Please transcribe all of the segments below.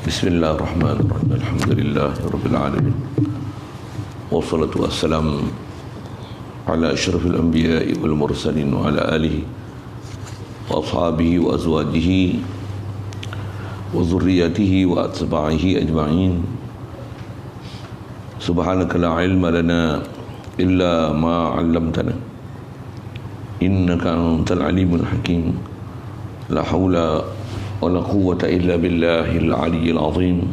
Bismillahirrahmanirrahim. Alhamdulillahirabbil alamin. Wassalatu wassalamu ala asyrafil anbiya'i wal mursalin wa ala alihi wa ashabihi wa azwajihi wa dhurriyyatihi wa atba'ihi ajma'in. Subhanaka la ilma lana illa ma 'allamtana innaka antal alimul hakim. La haula wa la quwwata illa billahil aliyyil azim.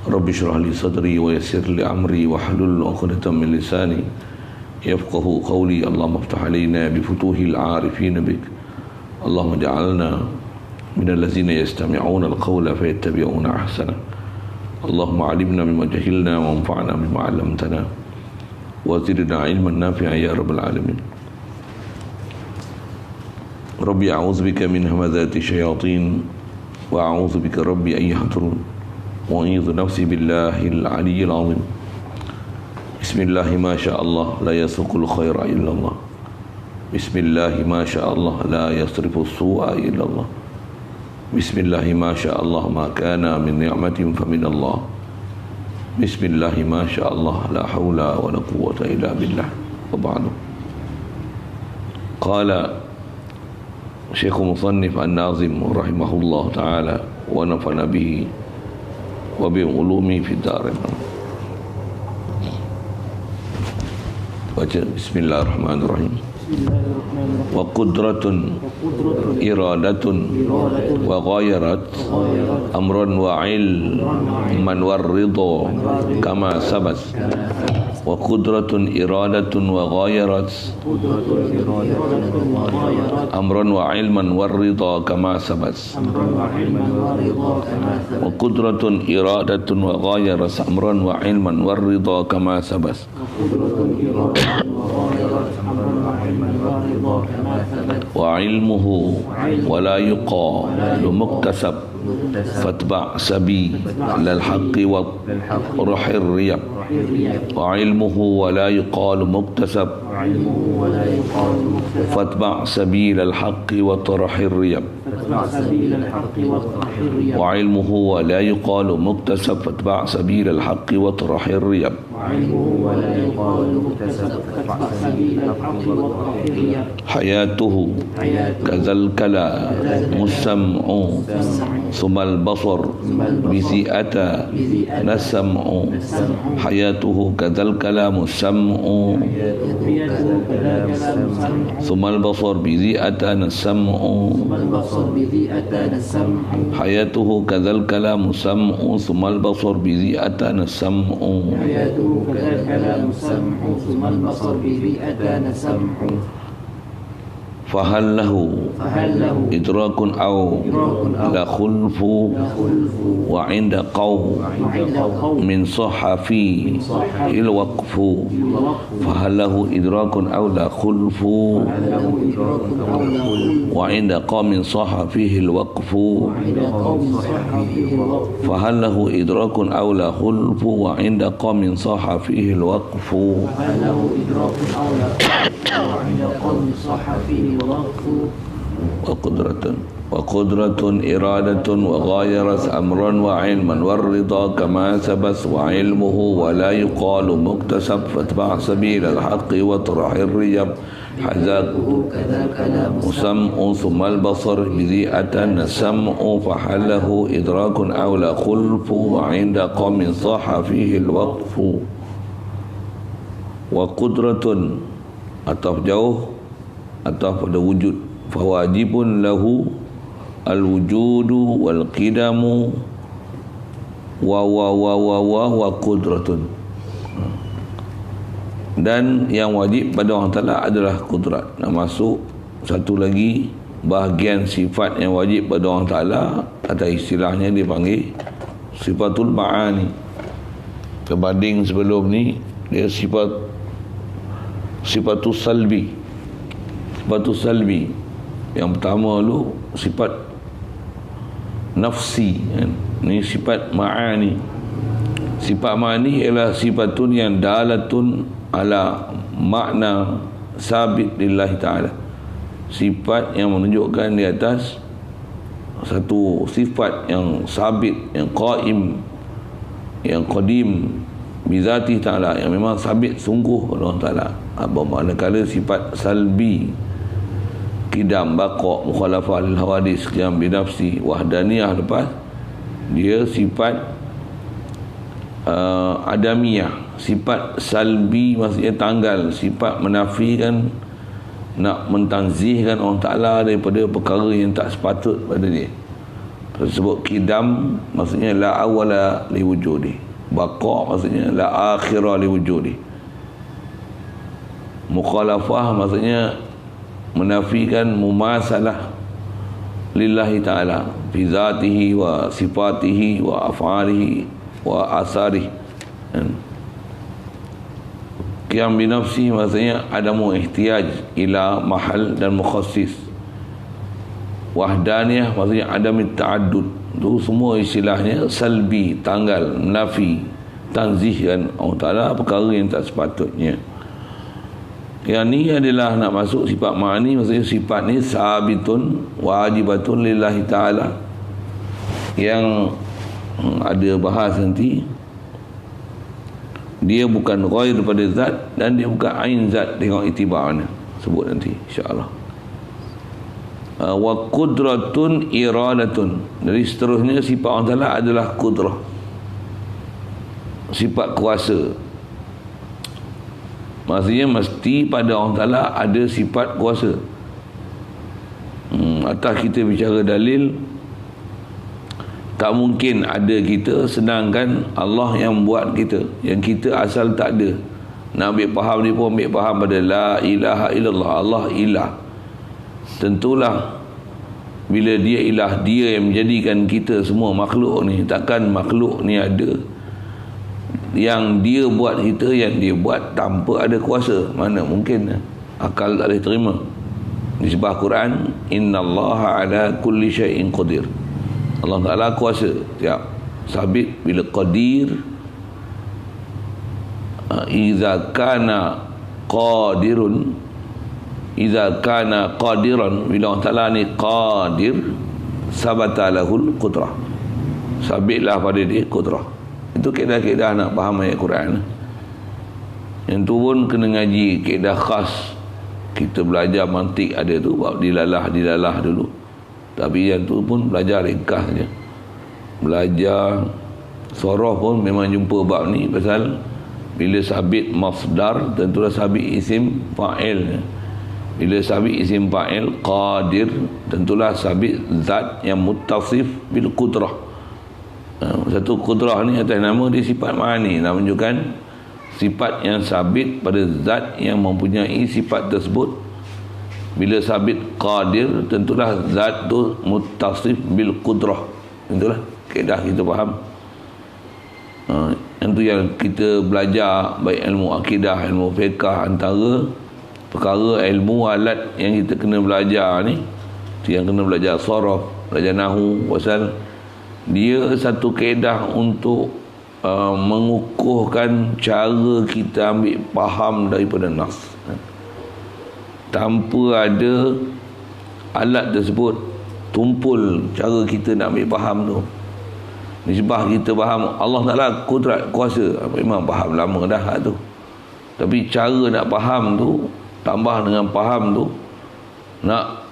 Rabbi shrah li sadri wa yassir li amri wa hlul 'uqdatam min lisani yafqahu qawli. Allahumma iftah alaina bi futuhil 'arifin bik. Allahumma ij'alna minal ladzina yastami'una al-qawla fayattabi'una ahsana. Allahumma 'allimna mimma jahilna wa anfa'na bima 'allamtana wa zidna 'ilman nafi'an ya rabbal alamin. Rabbi a'udzubika min hamazati syayatin wa a'udzubika rabbi an yahdurun wa a'udzu nafsi billahil aliyyil azim. Bismillahi ma sya'allah la yasriqul khaira illa Allah. Bismillahi ma sya'allah la yasrifu su'a illa Allah. Bismillahi ma sya'allah ma kana min ni'matin fa min Allah. Bismillahi ma sya'allah la haula wa la quwwata illa billah. Wa ba'du. Qala Syekh Musannif An-Nazim rahimahullah ta'ala wa nafa'na bihi wa bi ulumi fid darin. Baca bismillahirrahmanirrahim. Wa qudratun iradatun wa ghayarat amran wa ilman warridha kama sabat. Wa qudratun iradatun wa ghayarat amran wa ilman warridha kama sabat. Wa qudratun iradatun wa ghayarat amran wa ilman warridha kama sabat. Wa ilmuhu wa la yuqalu muktasab fatba' sabi lal haqqi wa rahir riyab. Wa ilmuhu wa la yuqalu muktasab fatba' sabi lal haqqi wa rahir riyab. Wa ilmuhu wa la yuqalu muktasab fatba' sabi lal haqqi wa rahir riyab. Hayatuhu kadzal kala musam'u sumal basar bizi'ata nasam'u. Hayatuhu kadzal kala musam'u sumal basar bizi'ata nasam'u. Hayatuhu kadzal kala musam'u sumal basar bizi'ata nasam'u. Fahal lahu idrakun aw la khulfu wa inda qaw min sahafi il waqfu. Fahal lahu idrakun aw la khulfu wa inda qaw min sahafihi il waqfu. Fahal lahu idrakun aw la khulfu wa inda qaw min sahafihi il waqfu. Wa qudratun iradatun wa ghayarat amran wa ilman warridha kama sabas. Wa ilmuhu wa la yuqalu muktasab fatba' sabilal haqqi wa tarahir riyab. Hazatuhu musam'u sumal basar bizi'atan sam'u. Fahallahu idrakun aw la khulfu wa inda qawmin saha fihi al-waqfu. Wa qudratun ataf jauh atau pada wujud. Fawajibun lahu al-wujudu wal qidamu wa qudratun. Dan yang wajib pada Allah Ta'ala adalah kudrat. Nak masuk satu lagi bahagian sifat yang wajib pada Allah Ta'ala, atau istilahnya dipanggil sifatul ma'ani. Berbanding sebelum ni dia sifatul salbi. Sifatul salbi yang pertama dulu sifat nafsi, ni sifat ma'ani. Sifat ma'ani ialah sifatun yang dalatun ala makna sabit lillahi ta'ala. Sifat yang menunjukkan di atas satu sifat yang sabit, yang qaim, yang qadim bizati ta'ala, yang memang sabit sungguh Allah Ta'ala. Apa manakala sifat salbi, kidam, baqa', mukhalafah lil hawadis, qiyam binafsi, wahdaniyah, lepas dia sifat adamiyah. Sifat salbi maksudnya tanggal, sifat menafikan, nak mentanzihkan Allah Ta'ala daripada perkara yang tak sepatut pada dia. Tersebut kidam maksudnya la awala li wujudi, baqa' maksudnya la akhira li wujudi, mukhalafah maksudnya menafikan mumasalah lillahi ta'ala fi zatihi wa sifatihi wa af'alihi wa asarihi. Qiyam binafsi maksudnya adamu ihtiyaj ila mahal dan mukhassis. Wahdaniyah maksudnya adam ta'addud. Itu semua istilahnya salbi, tanggal, nafi, tanzihkan Allah Ta'ala perkara yang tak sepatutnya. Yang ni adalah nak masuk sifat ma'ani, maksudnya sifat ni sabitun wajibatun lillahi ta'ala, yang ada bahas nanti. Dia bukan ghair daripada zat dan dia bukan ain zat, tengok itibarnya sebut nanti insya-Allah. Wa qudratun iradatun, dari seterusnya sifat Allah Ta'ala adalah qudrah, sifat kuasa. Maksudnya mesti pada Allah Ta'ala ada sifat kuasa. Atas kita bicara dalil, tak mungkin ada kita sedangkan Allah yang buat kita, yang kita asal tak ada. Nak ambil faham ni pun ambil faham pada la ilaha illallah, Allah ilah. Tentulah bila dia ilah, dia yang menjadikan kita semua makhluk ni. Takkan makhluk ni ada yang dia buat kita, yang dia buat tanpa ada kuasa. Mana mungkin, akal tak boleh terima. Di sebuah Quran, innallaha ala kulli syai'in qadir, Allah Ta'ala kuasa. Tiap sabit bila qadir, iza kana qadirun, iza kana qadiran, bila Allah Ta'ala ni qadir, sabata lahul qudrah, sabitlah pada dia qudrah. Itu kaedah-kaedah nak faham ayat Quran. Yang tu pun kena ngaji kaedah khas. Kita belajar mantik ada tu, bab dilalah dulu. Tapi yang tu pun belajar ringkas je. Belajar soroh pun memang jumpa bab ni, pasal bila sabit masdar tentulah sabit isim fa'il. Bila sabit isim fa'il qadir, tentulah sabit zat yang muttasif bil qudrah. Satu qudrah ni atas nama dia sifat ma'ani, nak menunjukkan sifat yang sabit pada zat yang mempunyai sifat tersebut. Bila sabit qadir, tentulah zat tu muttasif bil qudrah. Itulah kaedah kita faham. Yang tu yang kita belajar, baik ilmu akidah, ilmu fiqah, antara perkara ilmu alat yang kita kena belajar ni, tu yang kena belajar saraf, belajar nahu, pasal dia satu kaedah untuk mengukuhkan cara kita ambil faham daripada nas. Tanpa ada alat tersebut, tumpul cara kita nak ambil faham tu. Nisbah kita faham Allah Ta'ala kudrat kuasa, memang faham lama dah tu. Tapi cara nak faham tu, tambah dengan faham tu, nak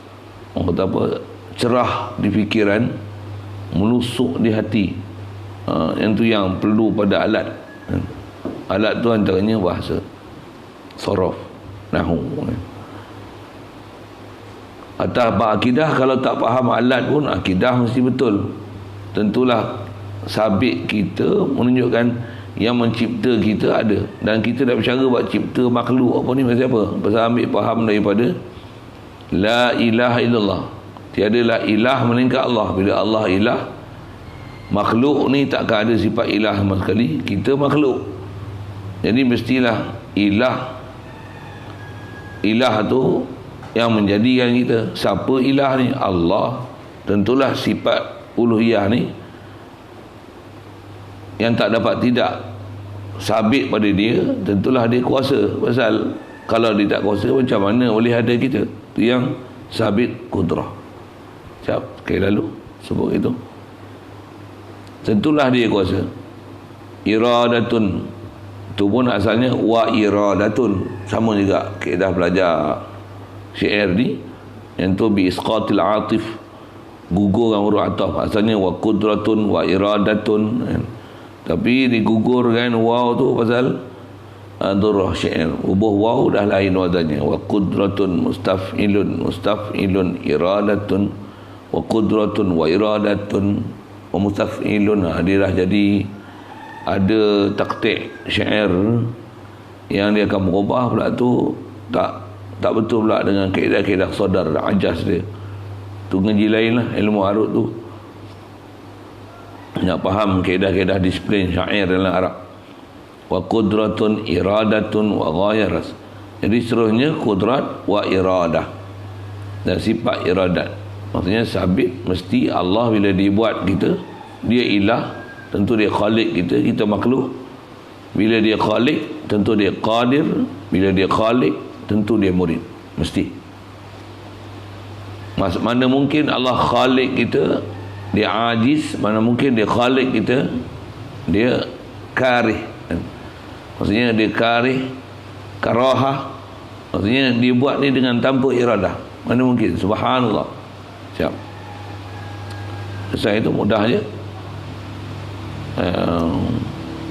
orang kata apa, cerah di fikiran, melusuk di hati. Yang tu yang perlu pada alat. Alat tu antaranya bahasa, saraf, nahu. Atas akidah, kalau tak faham alat pun akidah mesti betul. Tentulah sabit kita menunjukkan yang mencipta kita ada, dan kita dah bercara buat cipta makhluk apa ni pasal apa? Pasal ambil faham daripada la ilaha illallah, tiada la ilah melainkan Allah. Bila Allah ilah, makhluk ni takkan ada sifat ilah sama sekali. Kita makhluk, jadi mestilah ilah tu yang menjadikan kita. Siapa ilah ni? Allah. Tentulah sifat uluhiyah ni yang tak dapat tidak sabit pada dia, tentulah dia kuasa. Pasal kalau dia tak kuasa, macam mana boleh ada kita? Itu yang sabit kudrah. Siap, sekali lalu sebut itu. Tentulah dia kuasa. Iradatun tu pun asalnya wa iradatun, sama juga kaedah belajar syair ni, yang tu bi isqatil atif, gugurkan huruf ataf. Asalnya wa qudratun wa iradatun kan. Tapi digugurkan waw tu pasal durrah syair, ubah waw dah lain wazannya. Wa qudratun mustaf'ilun iradatun, wa qudratun wa iradatun wa mustaf'ilun. Dia dah jadi ada taktik syair yang dia akan merubah pula tu, tak betul pula dengan kaedah-kaedah sadar ajaz dia. Tu ngaji lain lah ilmu arut tu, nak faham kaedah-kaedah disiplin syair dalam Arab. Wa qudratun iradatun wa ghayaras. Jadi seterusnya qudrat wa iradah dan sifat iradat. Maksudnya sabit, mesti Allah bila dibuat kita, dia ilah, tentu dia khalik kita makhluk. Bila dia khalik, tentu dia qadir. Bila dia khalik, tentu dia murid, mesti. Mana mungkin Allah khalik kita dia ajiz, mana mungkin dia khalik kita dia karih. Maksudnya dia karih, karahah, maksudnya dia buat ni dengan tanpa iradah. Mana mungkin, subhanallah. Siap. Saya itu mudah je.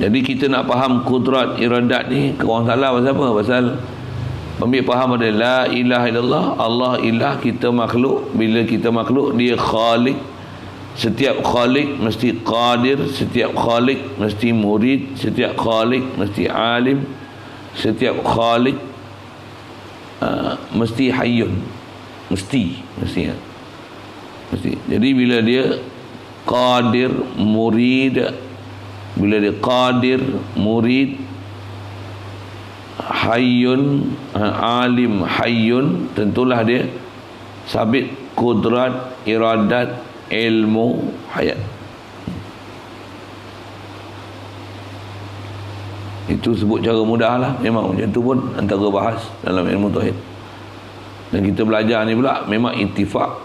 Jadi kita nak faham kudrat iradat ni, orang salah pasal apa? Pasal ambil faham ada la ilaha illallah, Allah ilah, kita makhluk. Bila kita makhluk, dia khalik. Setiap khalik mesti qadir, setiap khalik mesti murid, setiap khalik mesti alim, setiap khalik mesti hayyun, mesti. Jadi bila dia qadir, murid, bila dia qadir, murid, hayyun, alim, hayyun, tentulah dia sabit kudrat, iradat, ilmu, hayat. Itu sebut cara mudah lah. Memang macam tu pun antara bahas dalam ilmu tauhid. Dan kita belajar ni pula memang ittifaq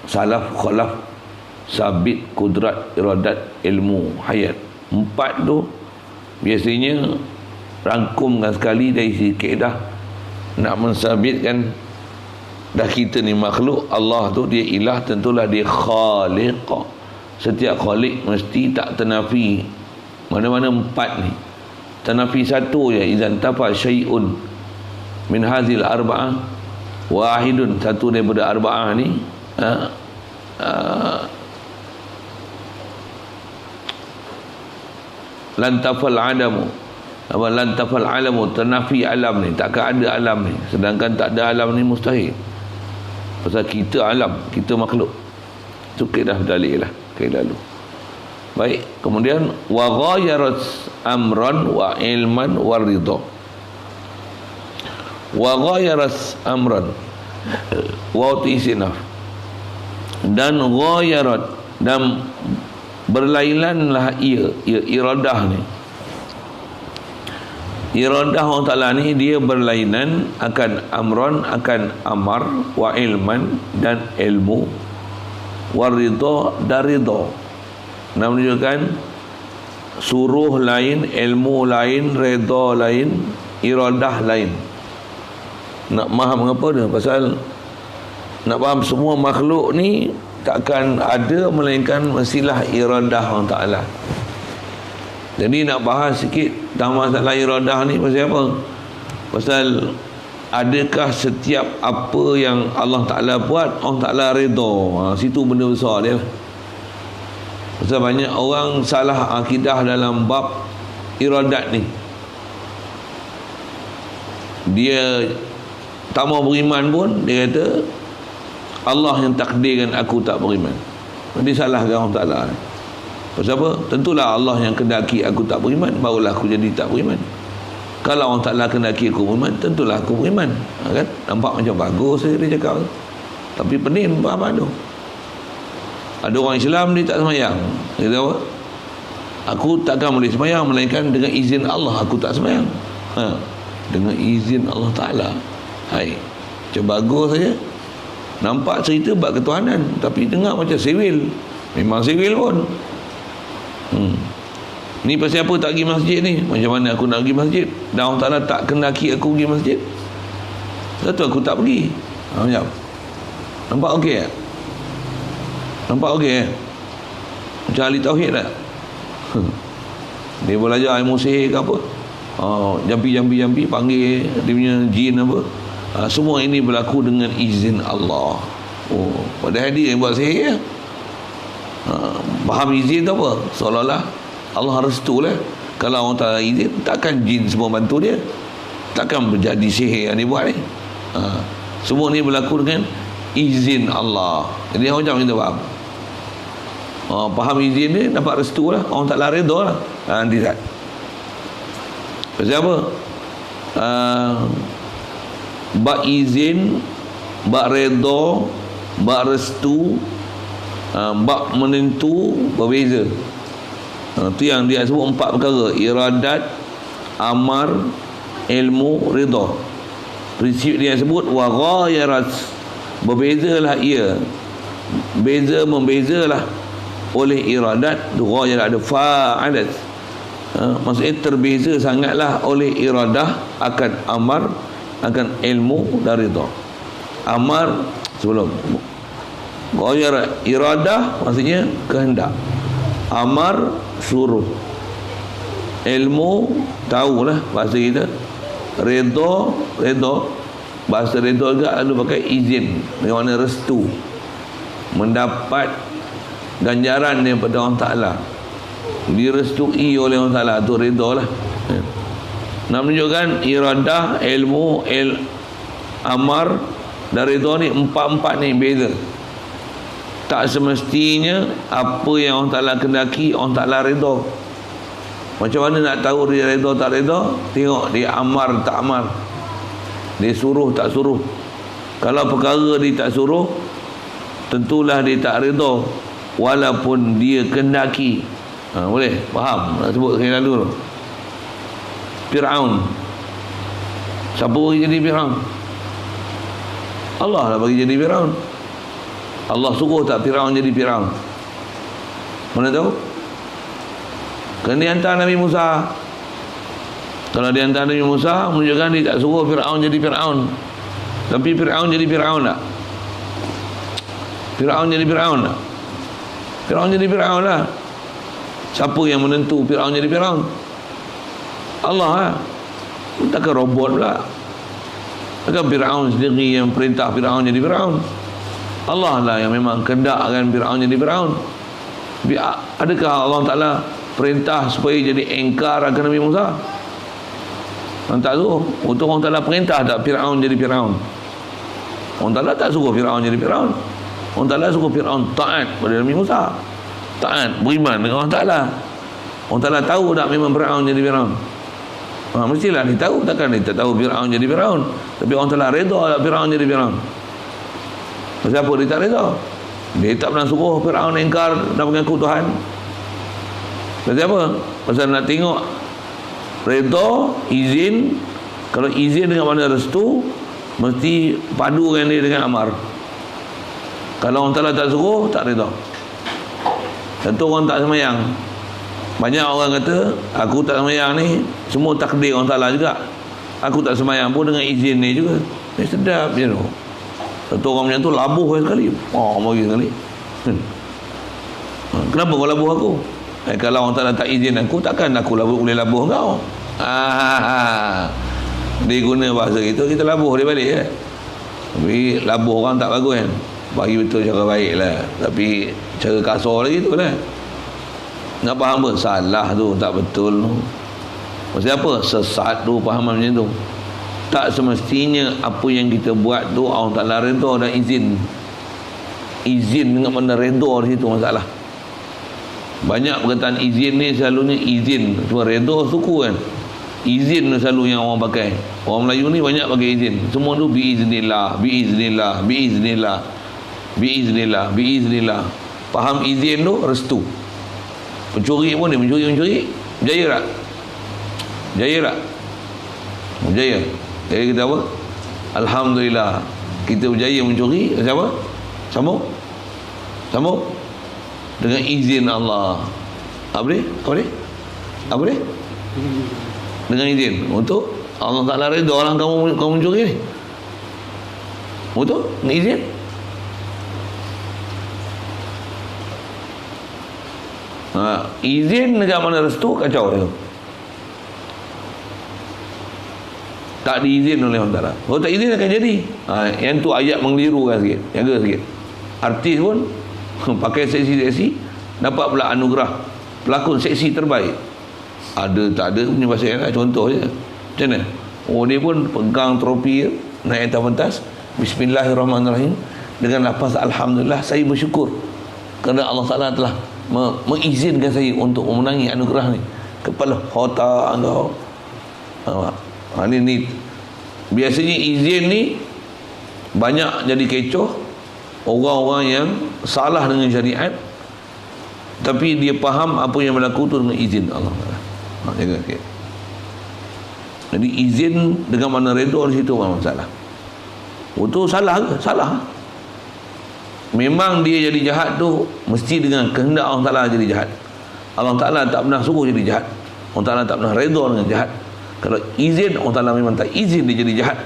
salaf khalaf, sabit kudrat, iradat, ilmu, hayat. 4 tu biasanya rangkumkan sekali dari sisi kaedah nak mensabitkan dah kita ni makhluk, Allah tu dia ilah, tentulah dia khaliq. Setiap khaliq mesti tak tenafi mana-mana 4 ni. Tenafi satu je, idzan tafa syai'un min hazil arba'ah wahidun, satu daripada arba'ah ni lantafal adamu, lantafal alamu, tenafi alam ni, takkan ada alam ni, sedangkan tak ada alam ni mustahil. Pasal kita alam, kita makhluk. Itu kaedah dalil lah, kaedah dulu. Baik, kemudian wa ghayarat amran wa ilman wa ridha. Wa ghayarat amran wa tisinaf, dan ghayarat, dan berlailanlah ia iradah ni. Iradah Allah Ta'ala ni dia berlainan akan amran, akan amar, wa ilman, dan ilmu, wa ridha, dan ridha. Nak menunjukkan suruh lain, ilmu lain, ridha lain, iradah lain. Nak faham mengapa dia? Pasal nak faham semua makhluk ni takkan ada melainkan mestilah iradah Allah Ta'ala. Jadi nak bahas sikit tentang masalah iradah ni pasal apa? Pasal adakah setiap apa yang Allah Ta'ala buat Allah Ta'ala redha? Situ benda besar dia. Pasal banyak orang salah akidah dalam bab iradat ni. Dia tak mau beriman pun dia kata Allah yang takdirkan aku tak beriman. Dia salahkan Allah Ta'ala. Pasal apa? Tentulah Allah yang kendaki aku tak beriman, barulah aku jadi tak beriman. Kalau Allah Ta'ala kendaki aku beriman, tentulah aku beriman. Kan? Nampak macam bagus dia cakap. Tapi pening apa tu? Ada orang Islam dia tak semayang. Dia kata apa? Aku takkan boleh semayang melainkan dengan izin Allah aku tak semayang. Dengan izin Allah Ta'ala. Hai, macam bagus saja. Nampak cerita bab ketuhanan, tapi dengar macam sewil. Memang sivil pun. Ni pasal apa tak pergi masjid ni? Macam mana aku nak pergi masjid? Dan Allah Ta'ala tak kendaki aku pergi masjid. Satu aku tak pergi. Macam nampak okey tak? Nampak okey macam ahli tauhid tak? Dia belajar ilmu sihir ke apa? Jampi panggil dia punya jin apa? Semua ini berlaku dengan izin Allah. Padahal dia yang buat sihir. Faham izin tu apa? Seolah-olah Allah restu lah. Kalau orang tak izin, takkan jin semua bantu dia. Takkan berjadi sihir yang dia buat ni. Semua ni berlaku dengan izin Allah. Jadi orang macam kita faham. Faham izin ni, dapat restu lah. Orang tak lari redha lah. Nanti tak. Pasal apa? Bak izin, bak redha, bak restu, bak menentu berbeza. Itu yang dia sebut 4 perkara: iradat, amar, ilmu, redha. Prinsip dia sebut wa ghayarat, berbezalah ia, membezalah oleh iradat. Ghayarat ada fa'alat, maksudnya terbeza sangatlah oleh iradah akan amar, akan ilmu dan redha. Amar sebelum ghayarat, iradah maksudnya kehendak, amar suruh, ilmu tahulah bahasa kita, redha bahasa redha juga lalu pakai izin, bagaimana restu, mendapat ganjaran daripada Allah Ta'ala, direstui oleh Allah Ta'ala, tu redha lah. Nak menunjukkan iradah, ilmu, amar dan redha ni empat ni beza. Tak semestinya apa yang Allah Ta'ala kendaki Allah Ta'ala redha. Macam mana nak tahu dia redha tak redha? Tengok dia amar tak amar, dia suruh tak suruh. Kalau perkara dia tak suruh, tentulah dia tak redha, walaupun dia kendaki. Boleh? Faham? Nak sebut sekali lalu tu. Fir'aun, siapa bagi jadi Fir'aun? Allah lah bagi jadi Fir'aun. Allah suruh tak Fir'aun jadi Fir'aun? Mana tahu? Kerana dia hantar Nabi Musa. Kalau dia hantar Nabi Musa, menunjukkan dia tak suruh Fir'aun jadi Fir'aun. Tapi Fir'aun jadi Fir'aun tak? Fir'aun jadi Fir'aun tak? Fir'aun jadi Fir'aun lah. Siapa yang menentu Fir'aun jadi Fir'aun? Allah lah. Takkan robot pula. Takkan Fir'aun sendiri yang perintah Fir'aun jadi Fir'aun. Allah lah yang memang kendakkan Fir'aun jadi Fir'aun. Adakah Allah Ta'ala perintah supaya jadi engkar akan Nabi Musa? Orang tak suruh. Untuk Allah Ta'ala perintah tak Fir'aun jadi Fir'aun? Allah Ta'ala tak suruh Fir'aun jadi Fir'aun. Allah Ta'ala suruh Fir'aun taat pada Nabi Musa, taat, beriman dengan Allah Ta'ala. Allah Ta'ala tahu tak memang Fir'aun jadi Fir'aun? Mestilah dia tahu. Takkan dia tak tahu Fir'aun jadi Fir'aun. Tapi Allah Ta'ala redha tak Fir'aun jadi Fir'aun? Pasal apa dia tak redha? Dia tak pernah suruh Fir'aun engkar dan mengaku Tuhan. Pasal apa? Pasal nak tengok redha, izin. Kalau izin dengan mana restu, mesti padukan dia dengan amar. Kalau orang Ta'ala tak suruh, tak redha. Tentu orang tak semayang. Banyak orang kata, aku tak semayang ni semua takdir orang Ta'ala juga. Aku tak semayang pun dengan izin ni juga. Sedap je tu. Tentu orang macam tu labuh sekali. Bagi sekali. Kenapa kau labuh aku? Kalau orang Ta'ala tak izin aku, takkan aku boleh labuh kau. Dia guna bahasa kita labuh dia balik kan. Tapi labuh orang tak bagus kan. Bagi betul cara baik lah, tapi cara kasar lagi tu lah. Nak faham apa? Salah tu, tak betul tu. Maksudnya apa? Sesat tu fahaman macam tu. Tak semestinya apa yang kita buat tu Allah Ta'ala redha dan izin. Izin dengan mana redha di situ masalah. Banyak perkataan izin ni selalunya izin, cuma redha suku kan. Izin selalu yang orang pakai. Orang Melayu ni banyak pakai izin. Semua tu biiznillah, biiznillah, biiznillah, biiznillah, biiznillah. Faham izin tu restu. Pencuri pun dia mencuri. Berjaya tak? Berjaya tak? Berjaya. Jadi kita apa? Alhamdulillah, kita berjaya mencuri. Siapa? Sambung. dengan izin Allah. Apa dia? Apa dia? Dengan izin. Untuk Allah Ta'ala redha orang kamu mencuri ni. Betul? Dengan izin. Izin dekat mana restu, kacau dia. Tak diizin oleh Allah Ta'ala. Kalau tak izin akan jadi. Yang tu ayat mengelirukan sikit, jaga sikit. Artis pun pakai seksi-seksi, dapat pula anugerah pelakon seksi terbaik. Ada tak ada punya bahasa yang lain. Contoh je, macam mana? Dia pun pegang trofi, naik atas pentas, Bismillahirrahmanirrahim, dengan lafaz Alhamdulillah, saya bersyukur kerana Allah Ta'ala telah mengizinkan saya untuk memenangi anugerah ni. Kepala otak kau. Ni biasanya izin ni banyak jadi kecoh orang-orang yang salah dengan syariat, tapi dia faham apa yang berlaku tu dengan izin Allah Ta'ala. Jaga sikit. Jadi izin dengan mana redha di situ memang salah. Itu salah ke? Salah. Memang dia jadi jahat tu mesti dengan kehendak Allah Ta'ala jadi jahat. Allah Ta'ala tak pernah suruh jadi jahat. Allah Ta'ala tak pernah redha dengan jahat. Kalau izin, Allah Ta'ala memang tak izin dia jadi jahat.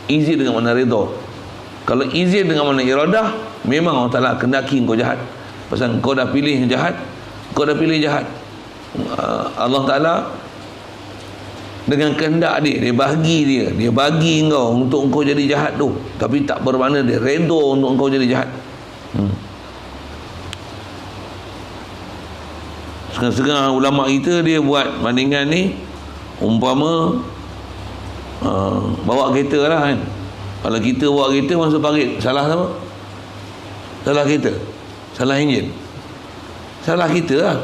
Izin dengan mana redha. Kalau izin dengan mana iradah, memang Allah Ta'ala kendaki kau jahat. Pasal kau dah pilih jahat, kau dah pilih jahat. Allah Ta'ala dengan kehendak dia bagi kau untuk kau jadi jahat tu, tapi tak bermakna dia redha untuk kau jadi jahat. Sekarang ulama kita dia buat bandingan ni, umpama bawa kereta lah kan. Kalau kita bawa kereta masuk parit, salah siapa? Salah kita, salah enjin, salah kita lah.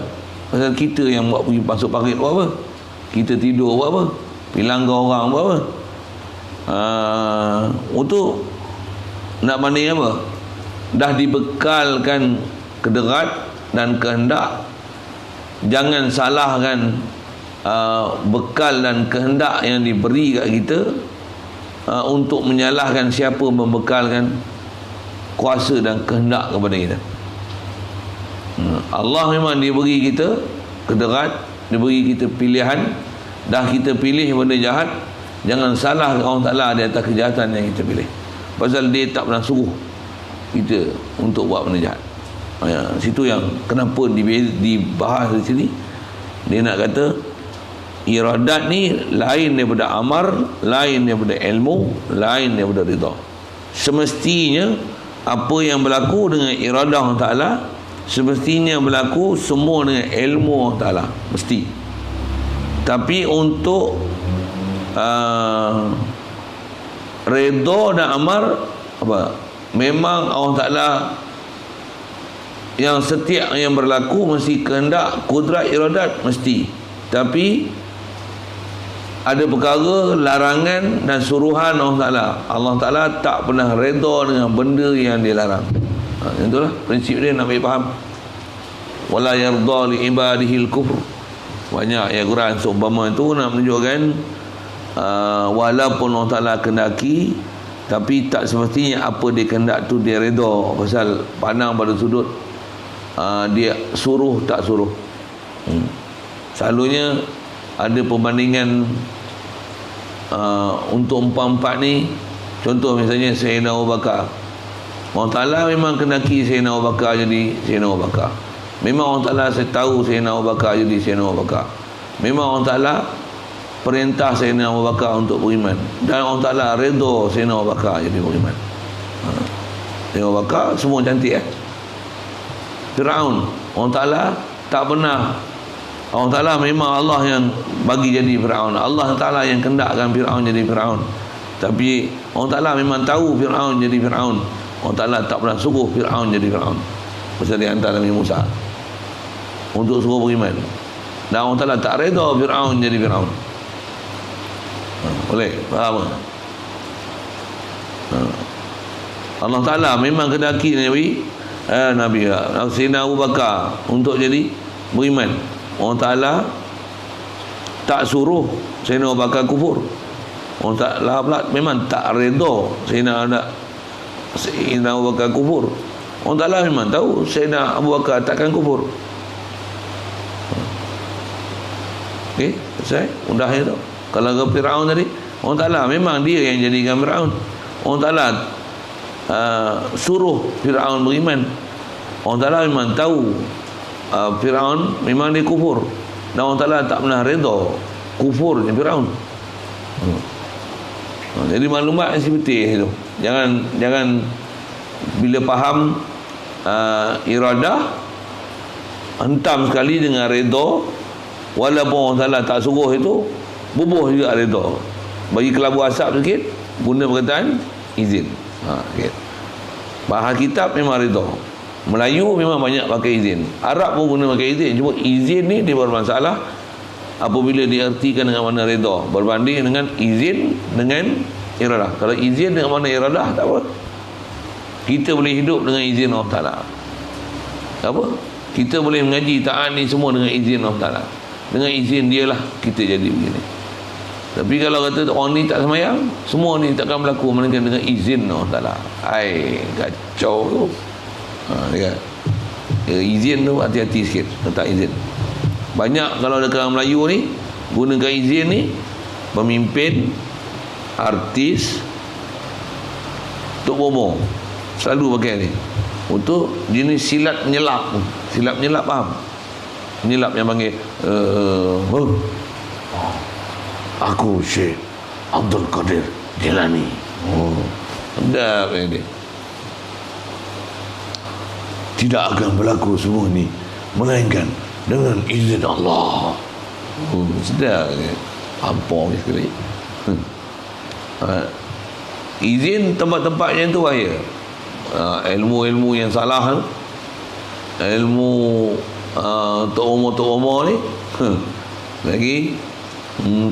Pasal kita yang buat pergi masuk parit buat apa? Kita tidur buat apa? Pergi langgar orang buat apa? Untuk nak banding apa? Dah dibekalkan kederat dan kehendak. Jangan salahkan bekal dan kehendak yang diberi kat kita untuk menyalahkan siapa membekalkan kuasa dan kehendak kepada kita. Allah memang dia beri kita kederat, dia beri kita pilihan. Dah kita pilih benda jahat, jangan salah Allah Ta'ala di atas kejahatan yang kita pilih. Pasal dia tak pernah suruh kita untuk buat benda jahat. Situ yang kenapa dibahas di sini. Dia nak kata iradat ni lain daripada amar, lain daripada ilmu, lain daripada rida. Semestinya apa yang berlaku dengan iradah Allah Ta'ala, semestinya berlaku semua dengan ilmu Allah Ta'ala, mesti. Tapi untuk redha dan amar apa? Memang Allah Ta'ala yang setiap yang berlaku mesti kehendak, kudrat, iradat mesti. Tapi ada perkara larangan dan suruhan Allah Ta'ala. Allah Ta'ala tak pernah redha dengan benda yang dia larang. Itulah prinsip dia, nak ambil faham. Wala yarda li ibadihil kufr. Banyak ayat Quran seumpama itu nak menunjukkan walaupun Allah Ta'ala kendaki, tapi tak semestinya apa dia kehendak tu dia redha. Pasal pandang pada sudut dia suruh tak suruh. Selalunya ada perbandingan untuk empat-empat ni. Contoh misalnya Sayyidina Abu Bakar, Allah Ta'ala memang kendaki Sayyidina Abu Bakar jadi Sayyidina Abu Bakar. Memang Allah Ta'ala saya tahu Sayyidina Abu Bakar jadi Sayyidina Abu Bakar. Memang Allah Ta'ala perintah Sayyidina Abu Bakar untuk beriman, dan Allah Ta'ala redha Sayyidina Abu Bakar jadi beriman. Sayyidina Abu Bakar semua cantik Firaun, Allah Ta'ala tak pernah. Allah Ta'ala memang Allah yang bagi jadi Firaun, Allah Ta'ala yang kendakkan Firaun jadi Firaun. Tapi Allah Ta'ala memang tahu Firaun jadi Firaun. Allah Ta'ala tak pernah suruh Firaun jadi Firaun. Pasal dia hantar Nabi Musa untuk suruh beriman, dan Allah Ta'ala tak redha Firaun jadi Firaun. Boleh faham? Allah Ta'ala memang kendaki Nabi Sayyidina Abu Bakar untuk jadi beriman. Allah Ta'ala tak suruh Sayyidina Abu Bakar kufur. Allah Ta'ala memang tak redha Sayyidina Abu Bakar kufur. Allah Ta'ala memang tahu Sayyidina Abu Bakar takkan kufur. Okey, selesai. Mudahnya tu. Kalau ke Firaun tadi, Allah Ta'ala memang dia yang jadikan Firaun. Allah Ta'ala suruh Firaun beriman. Allah Ta'ala memang tahu Firaun memang dia kufur, dan Allah Ta'ala tak pernah redha kufurnya Firaun. Jadi maklumat yang seperti itu. Jangan bila faham iradah, hentam sekali dengan redha. Walaupun Allah Ta'ala tak suruh itu, bubuh juga redha. Bagi kelabu asap sikit, guna perkataan izin. Okay. Bahasa kitab memang redha. Melayu memang banyak pakai izin. Arab pun guna pakai izin. Cuma izin ni dia bermasalah apabila diartikan dengan makna redha berbanding dengan izin dengan iradah. Kalau izin dengan makna iradah, tak apa. Kita boleh hidup dengan izin Allah Ta'ala. Tak apa. Kita boleh mengaji taat ni semua dengan izin Allah Ta'ala. Dengan izin dia lah kita jadi begini. Tapi kalau kata orang ni tak semayang, semua ni takkan berlaku melainkan dengan izin Allah Ta'ala. Ai, kacau tu. Dia izin tu hati-hati sikit tentang izin. Banyak kalau dekat orang Melayu ni gunakan izin ni, pemimpin, artis, Tok Bomo selalu pakai ni untuk jenis silat menyelap. Silat menyelap, faham? Menyelap yang panggil aku Syekh Abdul Qadir Jilani. Sedap dia. Tidak akan berlaku semua ni melainkan dengan izin Allah. Sedap dia. Ampun sekali. Izin tempat-tempat yang tu bahaya. Ilmu-ilmu yang salah, ilmu Tok Umar ni, lagi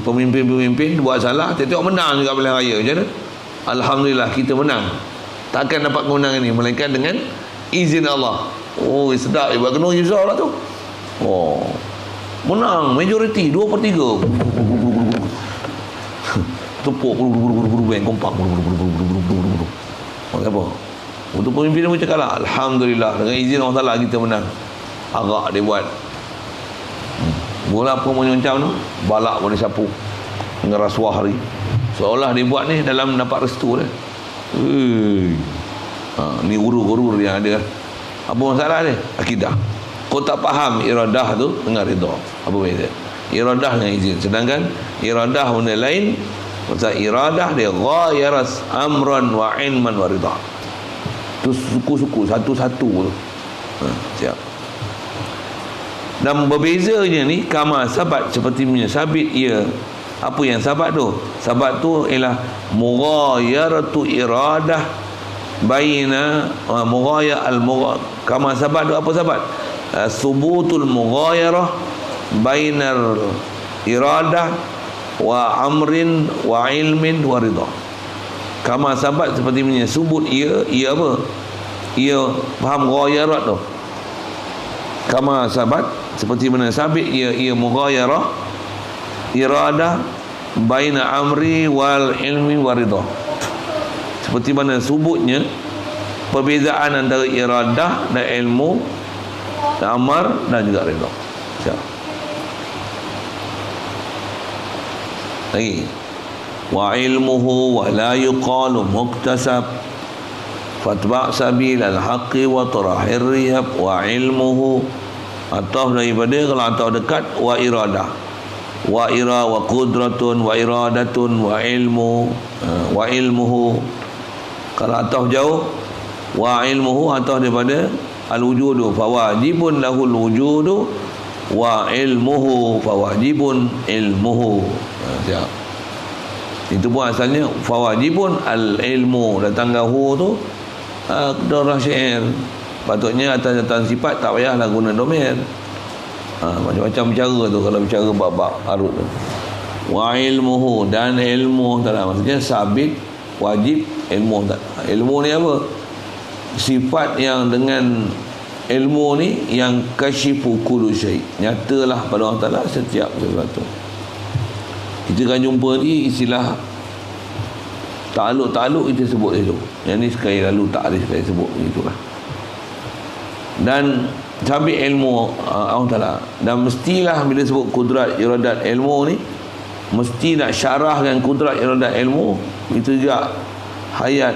pemimpin-pemimpin buat salah, tengok menang juga pilihan raya. Macam mana? Alhamdulillah kita menang. Takkan dapat kemenangan ni melainkan dengan izin Allah. Oh, sedap. Buat kena Yusuf lah tu. Oh, menang majoriti 2/3. Tepuk buru-buru kompak. Apa? Untuk pemimpin pun cakap lah, alhamdulillah dengan izin Allah Ta'ala kita menang. Agak dia buat bola apa menyoncam tu, balak pun dia sapu dengan rasuah hari, seolah dia buat ni dalam dapat restu dia. Ni urur-urur yang ada. Apa masalah dia? Akidah. Kau tak faham iradah tu dengan redha. Apa beza? Iradah dengan izin. Sedangkan iradah benda lain. Pasal iradah dia ghayaras amran wa ilman wa ridha. Tu suku-suku satu-satu tu. Siap. Dan berbezanya ni kama sabat, seperti punya sabit ia. Apa yang sabat tu? Sabat tu ialah mughayaratu iradah baina mughayar al-mugha. Kama sabat tu apa sabat? Subutul mughayarah bainar iradah wa amrin wa ilmin wa ridha. Kama sabat seperti punya subut ia apa? Ia faham ghayarat tu. Kama sabat seperti mana sabit ia mughayarah iradah baina amri wal ilmi wa ridha. Seperti mana subutnya perbezaan antara iradah dan ilmu, dan amar dan juga ridha. Siap. Lagi wa ilmuhu wa la yuqalu muktasab fatba' sabilal haqqi wa tarahir riyab wa ilmuhu, atau daripada kalau atau dekat wa iradah wa ira wa qudratun wa iradatun wa ilmu wa ilmuhu. Kalau atau jauh wa ilmuhu atau daripada al-wujudu fawajibun lahul wujudu wa ilmuhu fawajibun ilmuhu. Siap. Itu pun asalnya fawajibun al-ilmu, datang gahu tu darah syair. Patutnya atas datang sifat tak payahlah guna domain. Macam-macam cara tu kalau bicara bab-bab arut tu. Wa ilmuhu, dan ilmu tak, maksudnya sabit wajib ilmu tak. Ilmu ni apa? Sifat yang dengan ilmu ni yang kasyifu kullu syai', nyatalah pada Allah Ta'ala setiap sesuatu. Kita kan jumpa ni istilah takluk kita sebut itu. Yang ni sekali lalu tak ada sekali sebut, itulah. Dan sambil ilmu Allah Ta'ala, dan mestilah bila sebut kudrat iradat ilmu ni, mesti nak syarahkan kudrat iradat ilmu. Itu juga hayat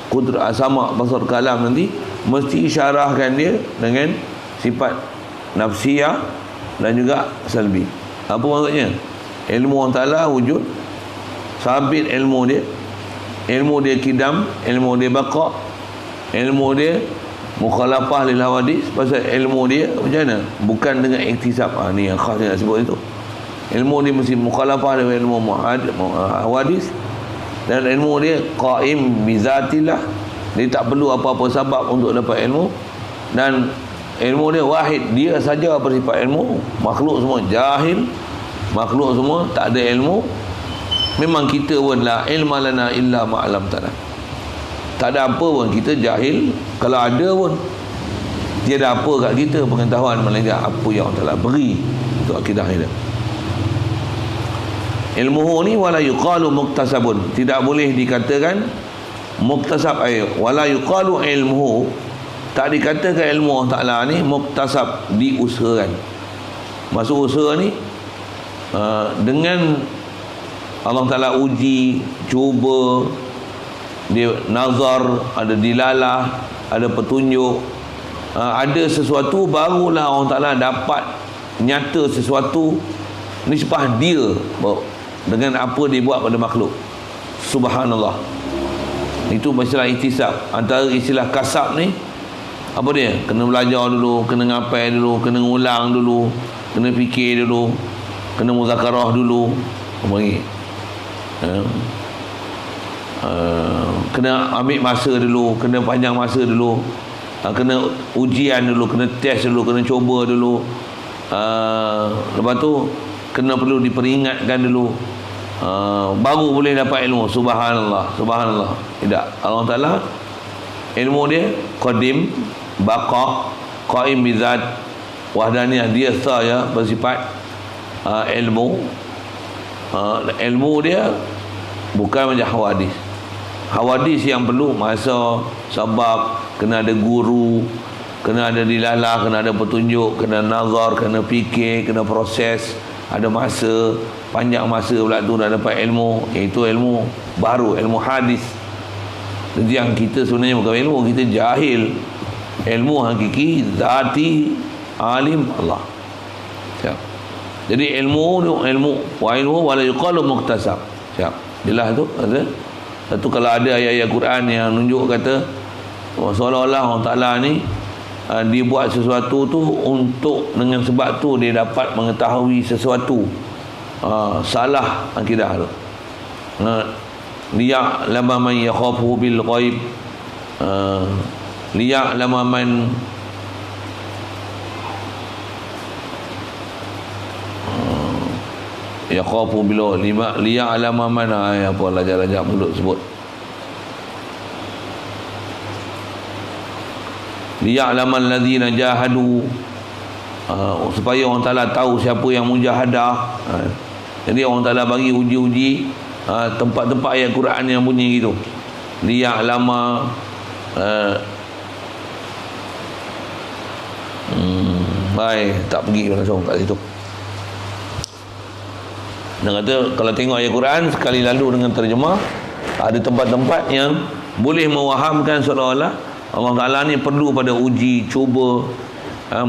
kudrat sama basar kalam nanti mesti syarahkan dia dengan sifat nafsiyah dan juga salbi. Apa maksudnya? Ilmu Allah Ta'ala wujud, sabit ilmu dia kidam, ilmu dia baqa, ilmu dia mukhalafah lil hawadis. Pasal ilmu dia macam mana? Bukan dengan iktisab. Ni yang khas dia nak sebut itu. Ilmu dia mesti mukhalafah dengan ilmu hawadis, dan ilmu dia qaim bizatillah. Dia tak perlu apa-apa sebab untuk dapat ilmu, dan ilmu dia wahid, dia saja bersifat ilmu. Makhluk semua jahil, makhluk semua tak ada ilmu. Memang kita pun la ilma lana illa ma'alam tanah, tak ada apa pun, kita jahil. Kalau ada pun tiada apa kat kita pengetahuan melainkan apa yang Allah Ta'ala beri untuk akidah kita. Ilmuhu ni wala yuqalu muktasabun, tidak boleh dikatakan muktasab. Wala yuqalu ilmuhu, tak dikatakan ilmu Allah Ta'ala ni muktasab, diusahakan. Maksud usaha ni dengan Allah Ta'ala uji, cuba, dia nazar, ada dilalah, ada petunjuk, ada sesuatu, barulah Allah Ta'ala dapat nyata sesuatu nisbah dia dengan apa dia buat pada makhluk. Subhanallah. Itu masalah iktisab. Antara istilah kasab ni, apa dia? Kena belajar dulu, kena ngapai dulu, kena ngulang dulu, kena fikir dulu, kena muzakarah dulu, kena ambil masa dulu, kena panjang masa dulu, kena ujian dulu, kena test dulu, kena cuba dulu, lepas tu kena perlu diperingatkan dulu, baru boleh dapat ilmu. Subhanallah, subhanallah. Tidak, Allah Ta'ala ilmu dia qadim, baqa, qaim bizat, wahdaniyah, dia saya bersifat ilmu. Ilmu dia bukan macam hawadis. Hawadis yang perlu masa, sebab, kena ada guru, kena ada dilalah, kena ada petunjuk, kena nazar, kena fikir, kena proses, ada masa, panjang masa pula tu dah dapat ilmu. Iaitu ilmu baru, ilmu hadis. Jadi yang kita sebenarnya bukan ilmu, kita jahil. Ilmu hakiki, zati, alim Allah. Siap. Jadi ilmu wa ilmu wala yuqalu muktasab. Siap. Jelas tu ada. Satu, kalau ada ayat-ayat Quran yang nunjuk kata seolah-olah Allah Ta'ala ni dia buat sesuatu tu untuk, dengan sebab tu dia dapat mengetahui sesuatu, salah akidah tu. Liya'lama man yakhafu bil ghaib, liya'lama man yakhafu bil liya'lama man, apa raja-raja mulut sebut, liya'lamal ladzina jahadu, supaya orang Ta'ala tahu siapa yang mujahadah. Jadi orang Ta'ala bagi uji-uji tempat-tempat ayat Quran yang bunyi gitu. Liya'lama baik, tak pergi langsung kat situ. Dia kata kalau tengok ayat Quran sekali lalu dengan terjemah, ada tempat-tempat yang boleh mewahamkan seolah-olah Allah Ta'ala ni perlu pada uji, cuba,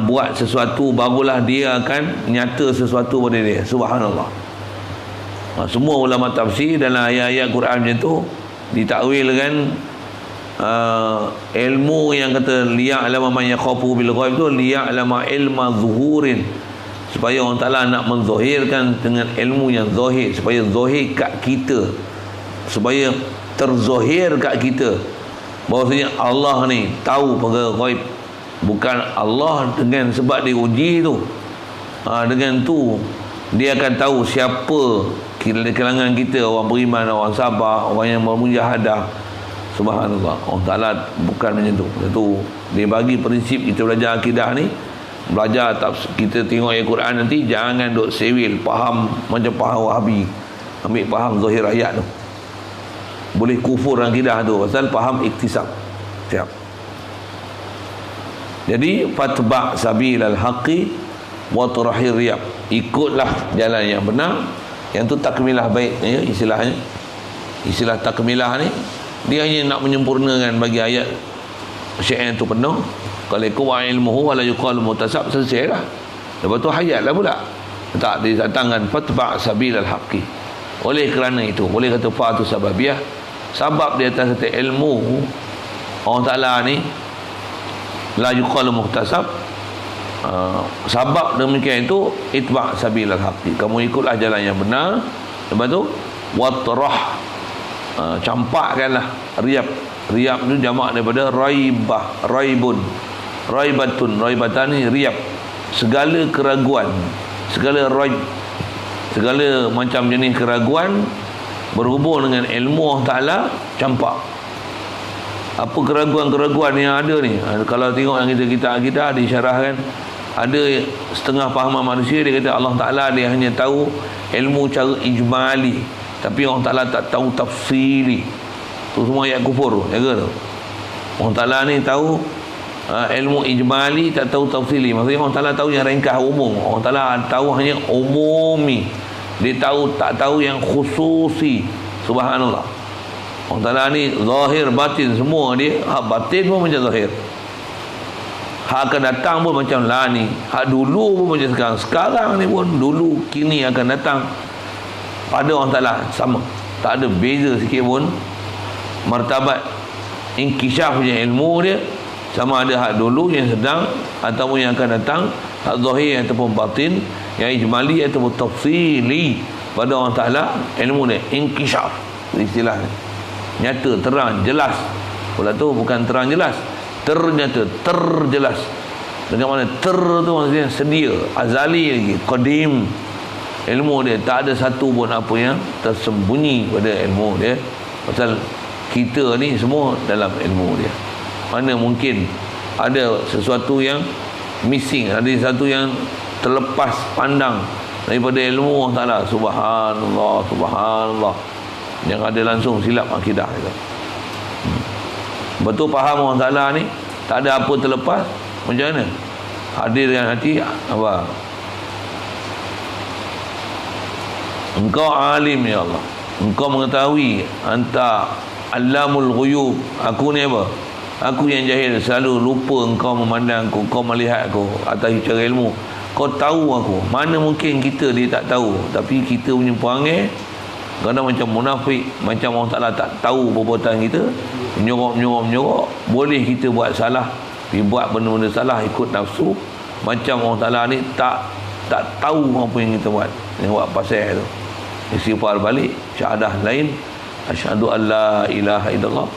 buat sesuatu, barulah dia akan nyata sesuatu pada dia. Subhanallah. Semua ulama tafsir dalam ayat-ayat Quran macam tu ditakwilkan ilmu yang kata liya'lama man yakhafu bil ghaib tu liya'lama ilma zuhurin, supaya Allah Ta'ala nak menzahirkan dengan ilmu yang zahir, supaya zahir kat kita, supaya terzahir kat kita bahawasanya Allah ni tahu perkara ghaib. Bukan Allah dengan sebab dia uji tu, dengan tu dia akan tahu siapa di kalangan kita, orang beriman, orang sabar, orang yang bermujahadah. Subhanallah. Allah Ta'ala bukan macam tu. Itu dia bagi prinsip kita belajar akidah ni, belajar kita tengok ayat Quran nanti jangan duk sewil faham macam faham Wahabi, ambil faham zahir ayat tu, boleh kufur akidah tu pasal faham iktisab. Siap. Jadi fatba' sabilal haqqi wa turahir riyab, ikutlah jalan yang benar. Yang tu takmilah baik ya, istilahnya. Istilah takmilah ni dia hanya nak menyempurnakan bagi ayat syair tu penuh. Kalau ikut wa ilmuhu wala yuqalu mutasab, selesai lah. Lepas tu hayat lah pula. Tak didatangkan fatba' sabilal haqqi. Oleh kerana itu, boleh kata fa tu sababiyah, sebab di atas kata ilmu Allah Ta'ala ni la yuqalu muhtasab, sebab demikian itu itba' sabilal haqqi, kamu ikutlah jalan yang benar. Lepas tu watrah, campakkanlah riyab. Riyab tu jamak daripada raibah, raibun, raibatun, raibatan ni riyab, segala keraguan, segala raib, segala macam jenis keraguan berhubung dengan ilmu Allah Ta'ala, campak. Apa keraguan-keraguan yang ada ni? Kalau tengok yang kita disyarahkan, ada setengah fahaman manusia, dia kata Allah Ta'ala dia hanya tahu ilmu cara ijmali, tapi Allah Ta'ala tak tahu tafsili. Tu semua ayat kufur, jaga tu. Allah Ta'ala ni tahu ilmu ijmali, tak tahu tafsili. Maksudnya Allah Ta'ala tahu yang ringkas umum, Allah Ta'ala tahu hanya umumi. Dia tak tahu yang khususi. Subhanallah. Allah Ta'ala ni zahir batin semua dia. Hak batin pun macam zahir, hak akan datang pun macam lah ni, hak dulu pun macam sekarang ni pun, dulu kini akan datang, pada Allah Ta'ala sama, tak ada beza sikit pun. Martabat inkishaf punya ilmu dia sama ada hak dulu yang sedang ataupun yang akan datang, hak zahir ataupun batin, yang ijmali ataupun tafsili. Pada Allah Ta'ala ilmu dia inkishaf, istilahnya nyata, terang, jelas. Pula tu bukan terang jelas, ternyata, terjelas. Dengan mana tu maksudnya sedia, azali lagi, qadim. Ilmu dia tak ada satu pun apa yang tersembunyi pada ilmu dia. Pasal kita ni semua dalam ilmu dia. Mana mungkin ada sesuatu yang missing, ada sesuatu yang terlepas pandang daripada ilmu Allah Ta'ala. Subhanallah, subhanallah. Yang ada langsung silap akidah itu. Betul faham Allah Ta'ala ni tak ada apa terlepas. Macam mana? Hadir dengan hati apa? Engkau alim ya Allah, engkau mengetahui, anta Allamul ghuyub. Aku ni apa? Aku yang jahil, selalu lupa engkau memandang aku, kau melihat aku atas cara ilmu. Kau tahu aku. Mana mungkin kita dia tak tahu. Tapi kita punya perangai kadang macam munafik, macam Allah Ta'ala tak tahu perbuatan kita, menyorok. Boleh kita buat salah, buat benda-benda salah ikut nafsu. Macam Allah Ta'ala ni tak tahu apa yang kita buat. Yang buat pasal tu. Istighfar balik, syahadah lain. Asyhadu an la ilaha illallah,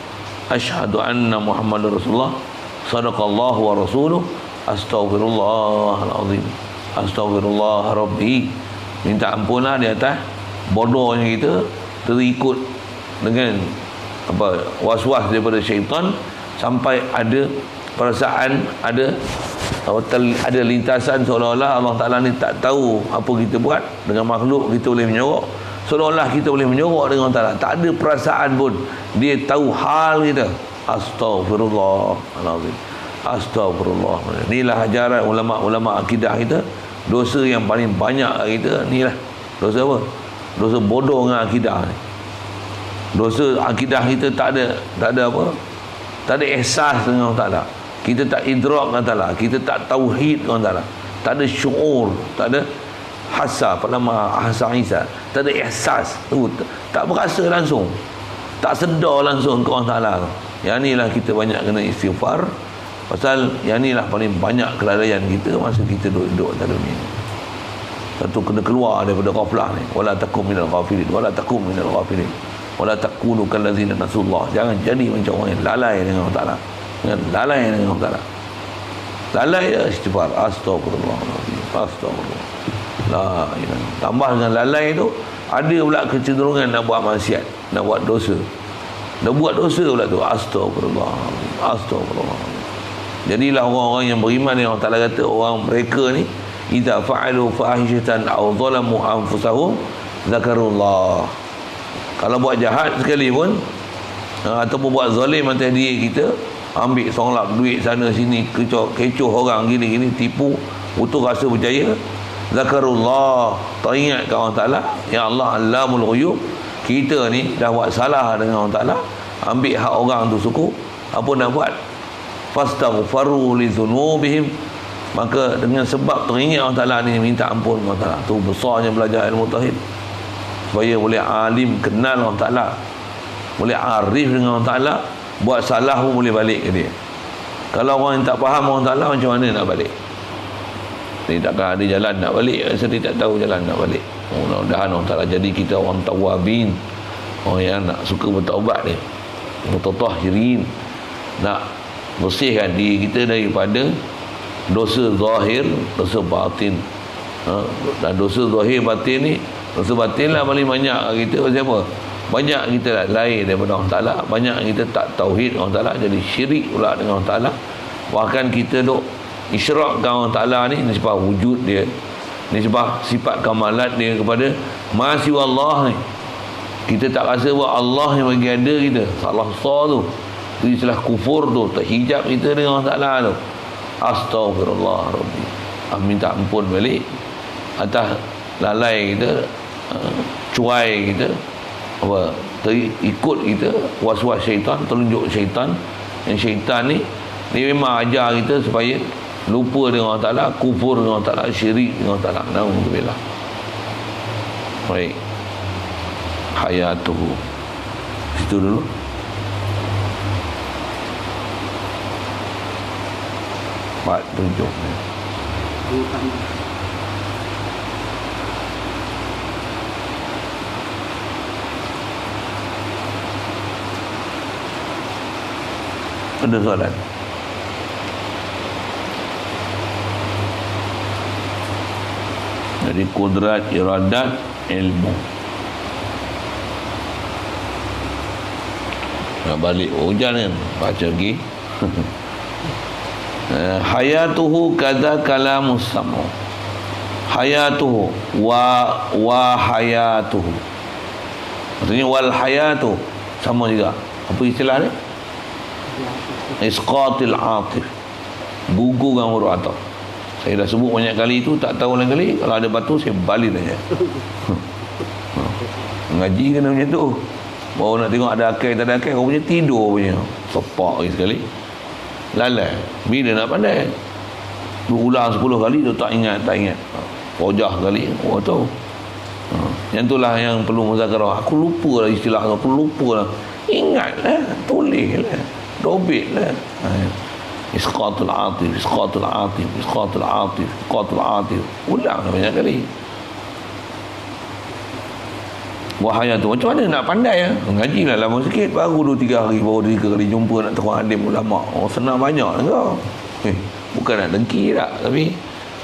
asyhadu anna Muhammadar Rasulullah, sadaqallahu wa rasuluh, astaghfirullahalazim, astaghfirullah rabbi. Minta ampunlah di atas bodohnya kita, terikut dengan apa was-was daripada syaitan, sampai ada perasaan, ada lintasan seolah-olah Allah Ta'ala ni tak tahu apa kita buat. Dengan makhluk kita boleh menyorok, seolah-olah kita boleh menyorok dengan Allah Ta'ala, tak ada perasaan pun dia tahu hal kita. Astaghfirullahalazim, astagfirullah. Inilah ajaran ulama-ulama akidah kita. Dosa yang paling banyak kita inilah dosa apa? Dosa bodoh dengan akidah ni. Dosa akidah kita tak ada apa? Tak ada ihsas dengan Allah Ta'ala. Kita tak idrak dengan Ta'ala, kita tak tauhid dengan Ta'ala, tak ada syuur, tak ada hasa, hasa Isa, tak ada ihsas, tak berasa langsung, tak sedar langsung ke Allah Ta'ala. Yang inilah kita banyak kena istighfar. Pasal yang inilah paling banyak kelalaian kita masa kita duduk dalam dunia ni. Satu, kena keluar daripada ghaflah ni. Wala takum minal ghafilin, wala takum minal ghafilin, wala takunu kallazina nasullah. Jangan jadi macam orang yang lalai dengan Allah Ta'ala. Jangan lalai dengan Allah Ta'ala. Lalai ya istighfar, astagfirullahaladzim, astagfirullah, la ilaha. Tambah dengan lalai tu, ada pula kecenderungan nak buat maksiat, nak buat dosa. Nak buat dosa pula tu, astagfirullahaladzim, astagfirullahaladzim. Jadilah orang-orang yang beriman yang Allah Ta'ala kata orang mereka ni idza fa'alu fahishatan aw zalamu anfusahum zakarullah. Kalau buat jahat sekali pun ataupun buat zalim atas diri kita, ambil songlap duit sana sini, kecoh orang gini-gini, tipu, putus rasa percaya. Zakarullah, teringat ke Allah Ta'ala. Ya Allah, Allamul Ghuyub, kita ni dah buat salah dengan Allah Ta'ala, ambil hak orang tu suku, apa nak buat? Fastaghfaru li dzunubihim, maka dengan sebab teringat Allah Ta'ala ni, minta ampun Allah Ta'ala. Tu besarnya belajar ilmu tauhid, supaya boleh alim, kenal Allah Ta'ala, boleh arif dengan Allah Ta'ala. Buat salah pun boleh balik ke dia. Kalau orang yang tak faham Allah Ta'ala, macam mana nak balik? Dia takkan ada jalan nak balik, rasa dia tak tahu jalan nak balik. Mudah-mudahan Allah Ta'ala jadi kita orang tawabin, orang yang nak suka bertaubat dia, mutatahhirin, nak bersihkan diri kita daripada dosa zahir, dosa batin. Dan dosa zahir batin ni, dosa batin lah paling banyak kita. Pasal apa? Banyak kita lain daripada Allah Ta'ala, banyak kita tak tauhid Allah Ta'ala, jadi syirik pula dengan Allah Ta'ala. Bahkan kita duk isyrakkan Allah Ta'ala ni nisbah wujud dia, nisbah sifat kamalat dia kepada masih Allah ni. Kita tak rasa bahawa Allah yang bagi ada kita, salah besar tu. Itu istilah kufur tu, terhijab kita dengan Allah Ta'ala tu. Astaghfirullah Rabbi, minta ampun balik atas lalai kita, cuai kita, apa, ikut kita, was-was syaitan, telunjuk syaitan. Yang syaitan ni, dia memang ajar kita supaya lupa dengan Allah Ta'ala, kufur dengan Allah Ta'ala, syirik dengan Allah Ta'ala. Alhamdulillah. Baik, hayatuhu, situ dulu. Part 7. Ada soalan? Jadi kudrat, iradat, ilmu. Nak balik hujan kan, baca lagi. Hayatuhu kadza kalamus samu. Hayatuhu wa hayatuhu, maksudnya wal hayatu sama juga. Apa istilah dia? Isqatil atif, gugurkan huruf ataf. Saya dah sebut banyak kali itu, tak tahu lain kali. Kalau ada batu saya balik aja. Ngaji kena macam tu. Baru nak tengok ada akal tak ada akal, kau punya tidur punya sepak lagi sekali. Lalai. Bila nak pandai? Berulang 10 kali tu tak ingat. Rojah kali, tahu. Yang itulah yang perlu muzakarah. Aku lupa lah istilah tu, aku lupa lah. Ingatlah, tulislah, dobitlah. Isqatul atif, isqatul atif, isqatul atif, isqatul atif. Ulang banyak kali. Wahaya tu macam mana nak pandai ya? Ngajilah lama sikit, baru 2-3 hari, baru 3 kali jumpa nak terang alim ulama. Senang banyak kau. Bukan nak dengki tak, tapi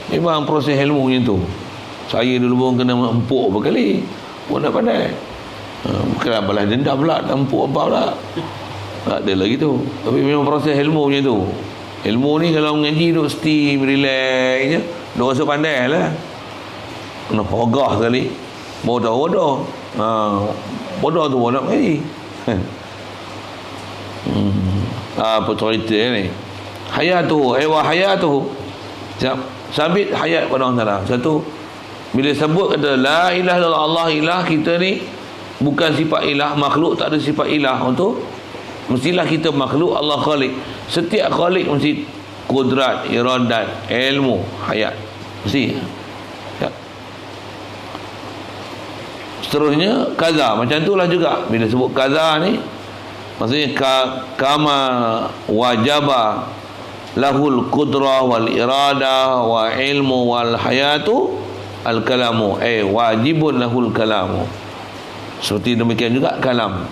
memang proses ilmu macam tu. Saya dulu pun kena empuk berkali pun nak pandai. Bukanlah balas dendam pula, empuk apa pula. Tak ada lagi tu. Tapi memang proses ilmu macam tu. Ilmu ni kalau mengaji duk steam, relax je, duk rasa pandai lah. Kena hogah sekali, bodoh. Bodoh tu nak mengaji. Apa cerita ni? Hayatuhu, wa hayatuhu. Sabit hayat pada Allah Ta'ala. Satu, bila sebut kata la ilaha illallah, Allah ilah, kita ni bukan sifat ilah, makhluk tak ada sifat ilah. Untuk mestilah kita makhluk, Allah khalik. Setiap khalik mesti kudrat, iradat, ilmu, hayat. Mesti ya. Seterusnya kaza, macam itulah juga. Bila sebut kaza ni, maksudnya kama wajaba lahul kudrah wal irada wa ilmu wal hayatu al kalamu, wajibun lahul kalamu. Seperti demikian juga kalam.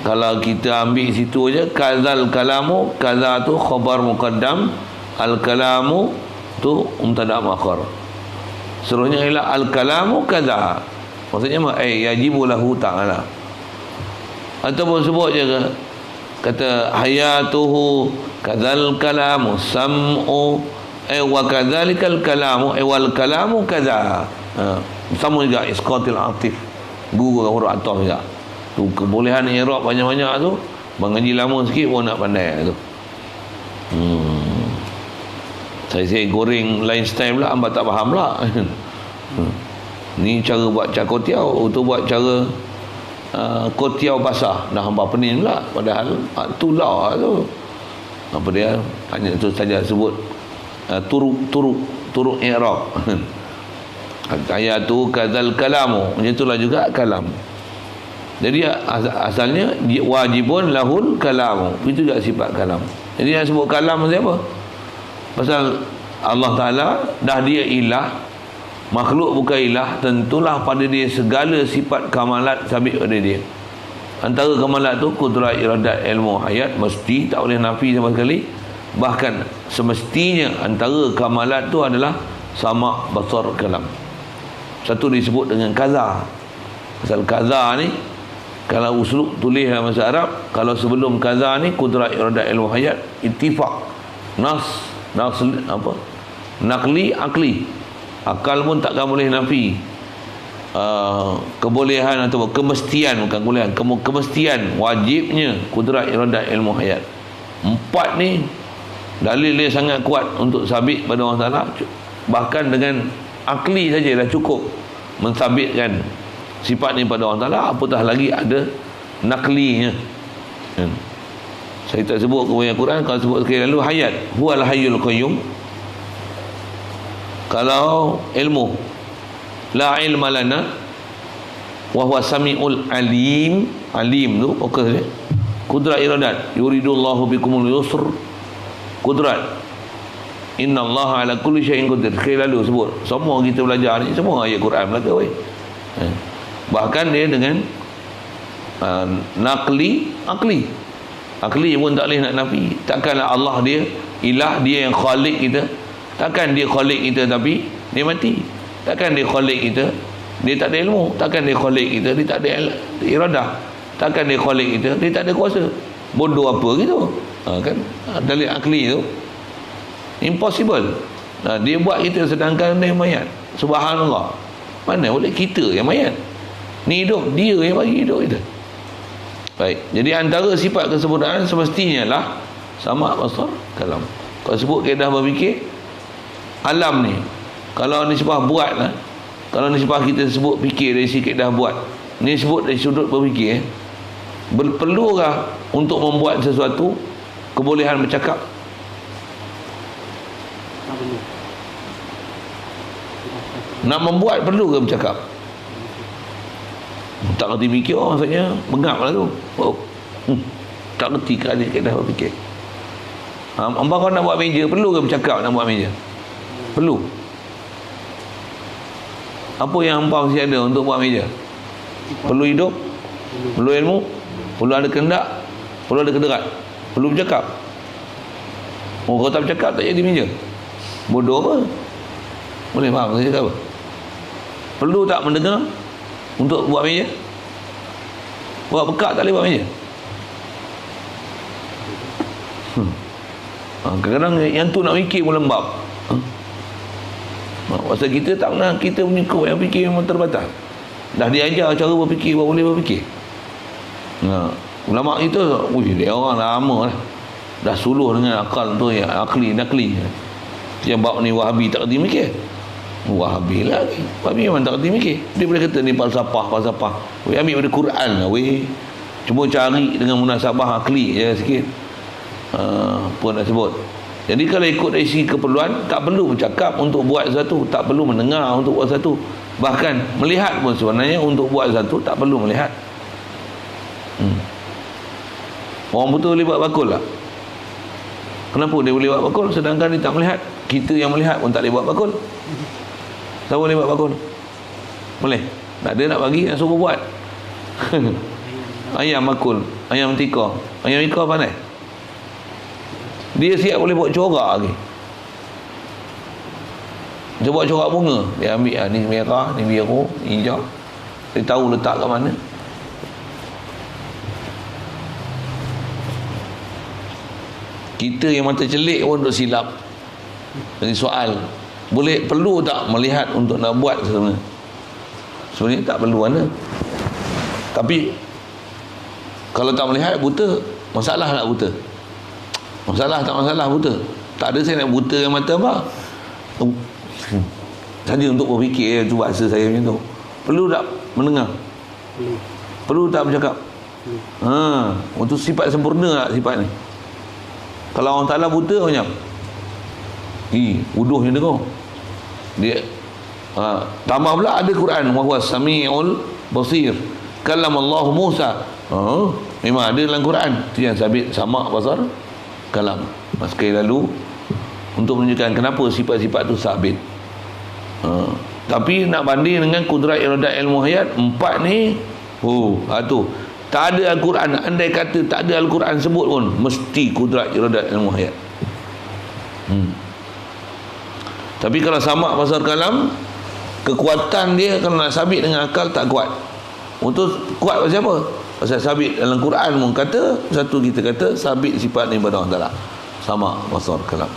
Kalau kita ambil situ aja, kazal kalamu, kaza tu khabar muqaddam, al kalamu tu mubtada muakhar. Seterusnya ialah al kalamu kaza. Maksudnya apa? Yajibu lahu ta'ala. Ataupun sebut je kata hayatuhu kadzal kalamu sam'u wa kadzalikal kalamu wal kalamu kaza. Sama juga isqatil atif, gugur huruf ataf juga. Tu kebolehan i'rab banyak-banyak tu Mengaji lama sikit pun nak pandai tu. Saya goreng lain style pula, hamba tak faham pula. Ni cara buat cakotiau, tu buat cara kotiau basah. Dah hamba pening pula. Padahal tu lah tu. Apa dia? Hanya tu saja sebut turuk i'rab. Ayat tu kadzal kalamu. Macam itulah juga kalam. Jadi asalnya wajibun lahul kalamu. Itu juga sifat kalam. Jadi yang sebut kalam maksudnya apa? Pasal Allah Ta'ala dah dia ilah, makhluk bukan ilah, tentulah pada dia segala sifat kamalat sabit pada dia. Antara kamalat tu kudrat, iradat, ilmu, hayat, mesti tak boleh nafi sama sekali. Bahkan semestinya antara kamalat tu adalah sama, basar, kalam. Satu disebut dengan kaza. Pasal kaza ni, kalau uslub tulis dalam bahasa Arab, kalau sebelum kaza ni kudrat, iradat, ilmu, hayat, ittifaq, nakli, akli. Akal pun takkan boleh nafi kebolehan atau kemestian, bukan kebolehan, kemestian wajibnya kudrat, iradat, ilmu, hayat. Empat ni dalil dia sangat kuat untuk sabit pada Allah Ta'ala. Bahkan dengan akli saja dah cukup mensabitkan sifat ni pada Allah Ta'ala, apatah lagi ada naklinya. Saya tak sebut kemudian Quran. Kalau sebut sekali lalu hayat, huwal hayyul qayyum. Kalau ilmu, la ilma lana wa huwa samiul alim. Alim tu fokus dia. Kudrat, iradat, yuridullahu bikumul yusr. Kudrat, innallaha ala kulli syai'in qadir. Sekali lalu sebut. Semua kita belajar ni semua ayat Quran belaka weh. Bahkan dia dengan nakli, akli. Akli pun tak boleh nak nafi. Takkanlah Allah dia ilah, dia yang khalik kita. Takkan dia khalik kita tapi dia mati. Takkan dia khalik kita, dia tak ada ilmu. Takkan dia khalik kita, dia tak ada iradah. Takkan dia khalik kita, dia tak ada kuasa. Bodoh apa gitu. Kan dalil akli tu impossible. Dia buat kita sedangkan dia mayat. Subhanallah. Mana boleh kita yang mayat? Ni hidup, dia yang bagi hidup kita. Baik, jadi antara sifat kesempurnaan semestinya lah sama, basar, kalam. Kalau sebut kaedah berfikir, alam ni, kalau nisbah buat lah, kalau nisbah kita sebut fikir dari sisi kaedah buat, ni sebut dari sudut berfikir, perlukah untuk membuat sesuatu kebolehan bercakap? Nak membuat perlu ke bercakap? Tak kerti fikir, maksudnya bengap lah tu. Tak kerti kaedah berfikir. Hamba kau nak buat meja, perlu ke bercakap nak buat meja? Perlu. Apa yang hamba mesti ada untuk buat meja? Perlu hidup, perlu ilmu, perlu ada kehendak, perlu ada kederat, perlu bercakap. Kalau tak bercakap tak jadi meja. Bodoh apa? Boleh faham saya cakap apa? Perlu tak mendengar untuk buat meja? Buat pekat tak boleh buat meja. Kadang-kadang yang tu nak fikir pun lembab. Pasal kita tak pernah, kita punya kau yang fikir memang terbatas. Dah diajar cara berfikir, baru boleh berfikir. Ulama kita, dia orang lama lah, dah suluh dengan akal tu, yang akli, nakli. Yang bab ni Wahabi tak kerti mikir. Wahabi lagi, Wahabi memang tak kerti mikir. Dia boleh kata ni falsafah. Weh, ambil pada Quran lah weh. Cuma cari dengan munasabah akli je sikit. Pun nak sebut. Jadi kalau ikut dari segi keperluan, tak perlu bercakap untuk buat sesuatu, tak perlu mendengar untuk buat sesuatu. Bahkan melihat pun sebenarnya untuk buat sesuatu tak perlu melihat. Orang betul boleh buat bakul lah. Kenapa dia boleh buat bakul sedangkan dia tak melihat? Kita yang melihat pun tak boleh buat bakul. Siapa boleh buat bakul? Boleh? Tak ada nak bagi, nak suruh buat. Ayam bakul, ayam tikar. Ayam tikar pandai. Dia siap boleh buat corak lagi. Dia buat corak bunga. Dia ambil ni merah, ni biru, ni hijau. Dia tahu letak kat mana. Kita yang mata celik pun duk silap. Jadi soal, boleh, perlu tak melihat untuk nak buat sebenarnya? Sebenarnya tak perlu mana. Tapi kalau tak melihat buta, Masalah nak buta? Masalah tak masalah buta? Tak ada saya nak buta yang mata apa? Saja untuk berfikir tu bahasa saya macam tu. Perlu tak mendengar? Perlu tak bercakap? Untuk sifat sempurna tak sifat ni? Kalau orang Ta'ala buta macam wuduh yang dengar dia. Tambah pula ada Quran, wa huwa samiul basir, kalam Allah Musa. Memang ada dalam Quran tu yang sabit sama basar kalam. Sekali lalu untuk menunjukkan kenapa sifat-sifat tu sabit. Tapi nak banding dengan kudrat iradat ilmu hayat, empat ni tu tak ada Al-Quran. Andai kata tak ada Al-Quran sebut pun mesti kudrat iradat ilmu hayat. Tapi kalau sama basar kalam, kekuatan dia kalau nak sabit dengan akal tak kuat. Untuk kuat pasal apa? Pasal sabit dalam Quran pun kata, satu kita kata sabit sifat ni pada Allah Ta'ala, sama basar kalam.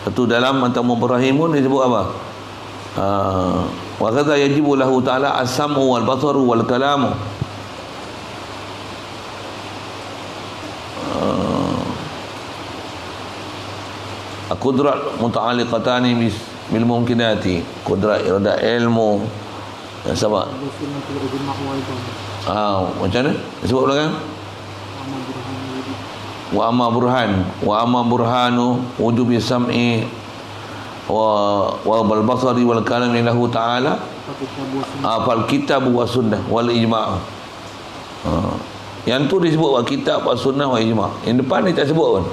Satu dalam Antamu Ibrahim pun dia sebut apa? Wa kadza yajibu lahu ta'ala as-sam'u wal basaru wal kalamu. Kudrat muta'alliqatani bil mumkinati, kudrat iradat ilmu dan sama. Macam mana sebut belakang? Wa amma burhanu wujubi sam'i wa bal basari wal kalami lahu ta'ala fal kitab wa sunnah wal ijma'. Yang tu disebut wa kitab wa sunnah wa ijma'. Yang depan ni tak sebut pun.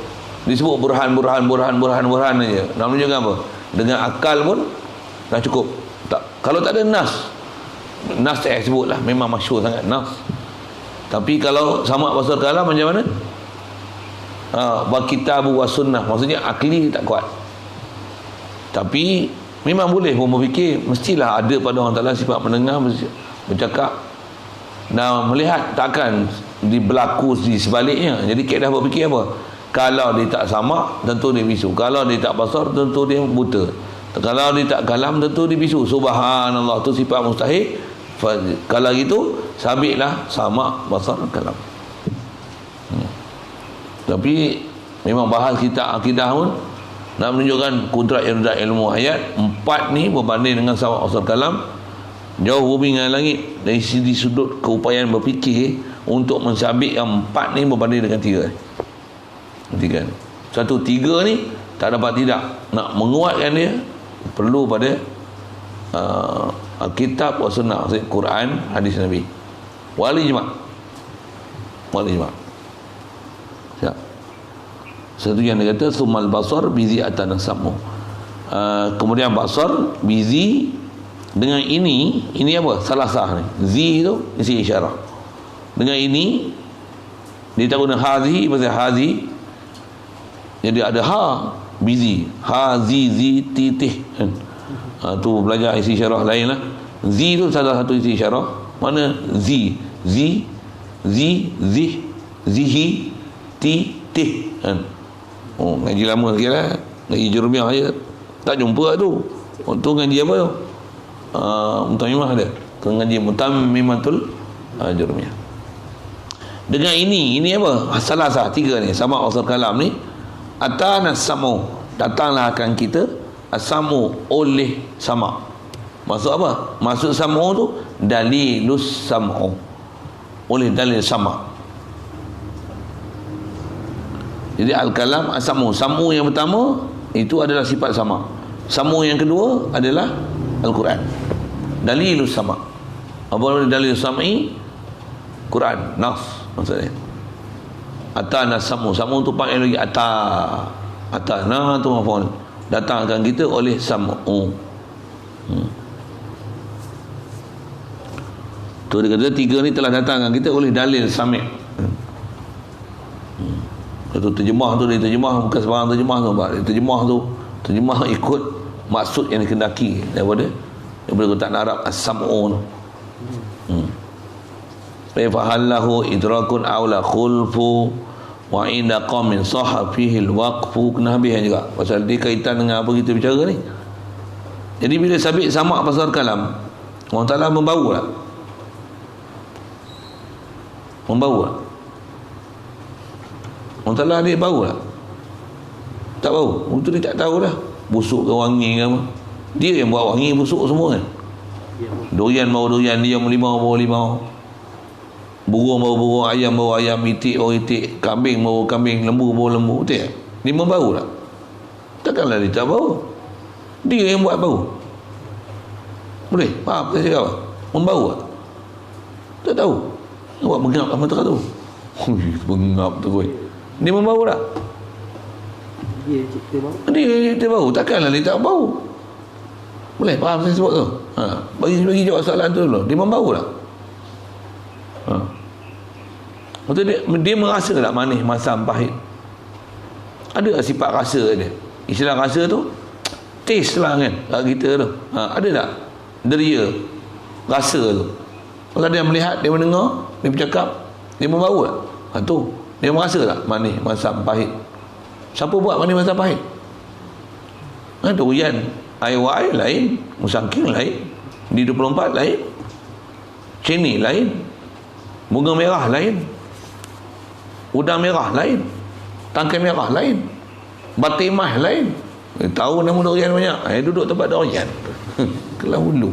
Disebut burhan aja. Nak menunjukkan apa? Dengan akal pun dah cukup. Tak, kalau tak ada nas saya sebutlah, memang masyhur sangat nas. Tapi kalau sama basar kalam macam mana? Wa kitabu wa sunnah, maksudnya akli tak kuat. Tapi memang boleh pun berfikir, mestilah ada pada orang Ta'ala sifat mendengar, bercakap dan melihat, takkan berlaku di sebaliknya. Jadi kaedah berfikir apa? Kalau dia tak sama, tentu dia bisu. Kalau dia tak basar, tentu dia buta. Kalau dia tak kalam, tentu dia bisu. Subhanallah, tu sifat mustahil. Kalau gitu, sabitlah sama basar kalam. Tapi memang bahas kita akidah pun nak menunjukkan kudrat iradat ilmu hayat. Empat ni berbanding dengan sama basar kalam, jauh bumi dengan langit dari segi sudut keupayaan berfikir untuk mensabit yang empat ni berbanding dengan tiga. Satu tiga ni tak dapat tidak. Nak menguatkan dia perlu pada Alkitab wa sunnah, maksud Quran, hadis Nabi, wal ijma'. Siap. Satu yang dia kata sumal basar bizi atana samu. Kemudian basar bizi dengan ini apa? Salasah ni. Zi tu isi isyarat. Dengan ini dia tak guna hazi, pasal hazi jadi ada bizi, zi titih kan. Tu belajar isi isyarah lain lah. Zi tu salah satu isi isyarah. Mana zihi, tih kan. Ngaji lama sikit lah, ngaji Jurumiyah je tak jumpa tu. Tu ngaji apa tu? Mutamimah ada. Tu ngaji Mutammimatul Jurumiyah. Dengan ini apa? Salah tiga ni sama usul kalam ni. Atana samu, datanglah akan kita asamu oleh sama. Maksud apa? Maksud samu tu dalilus sam'u, oleh dalil sama. Jadi al-kalam asamu, samu yang pertama itu adalah sifat sama. Samu yang kedua adalah Al-Quran, dalilus sama. Apa dalil sam'i? Quran, nas maksudnya. Atana samu, samu tu panggil lagi atana tu maf'ul, datangkan kita oleh sam'u. Tu dia kata tiga ni telah datangkan kita oleh dalil sami'. Itu terjemah tu, dia terjemah bukan sebarang terjemah tu, dia terjemah ikut maksud yang dikehendaki daripada kotak Arab as-sam'u tu. Fahallahu idrakun aula khulfu wa inda qaumin sahha fihi alwaqfu. Kena habis juga pasal dia kaitan dengan apa kita bicara ni. Jadi bila sabit sama pasal kalam, Allah Ta'ala membawa Orang Ta'ala dia bau tak? Tak bau. Untuk dia tak tahu dah busuk ke wangi ke apa. Dia yang buat wangi busuk semua kan. Durian bau durian, dia melimau bau limau, burung bau burung, ayam bau ayam, itik bau itik, kambing bau kambing, lembu bau lembu. Betul tak? Dia membau tak? Takkanlah dia tak bau. Dia yang buat bau. Boleh? Faham saya cakap? Membau tak? Tak tahu. Awak bengap apa tak tahu? Bengap tu boy. Dia membau tak? Dia cipta bau. Dia bau. Takkanlah dia tak bau. Boleh? Faham saya sebut tu? Bagi jawab soalan tu dulu. Dia membau tak? Betul dia merasa tak manis, masam, pahit? Ada tak sifat rasa dia? Istilah rasa tu taste lah kan kat kita tu. Ada tak deria rasa tu? Kalau dia melihat, dia mendengar, dia bercakap, dia membau tak? Tu dia merasa tak manis, masam, pahit? Siapa buat manis, masam, pahit? Durian air lain, musangking lain, di 24 lain, cini lain, bunga merah lain, udang merah lain, tangkai merah lain, batimah lain. Tahu nama durian banyak. Duduk tempat durian Kelang Hulu.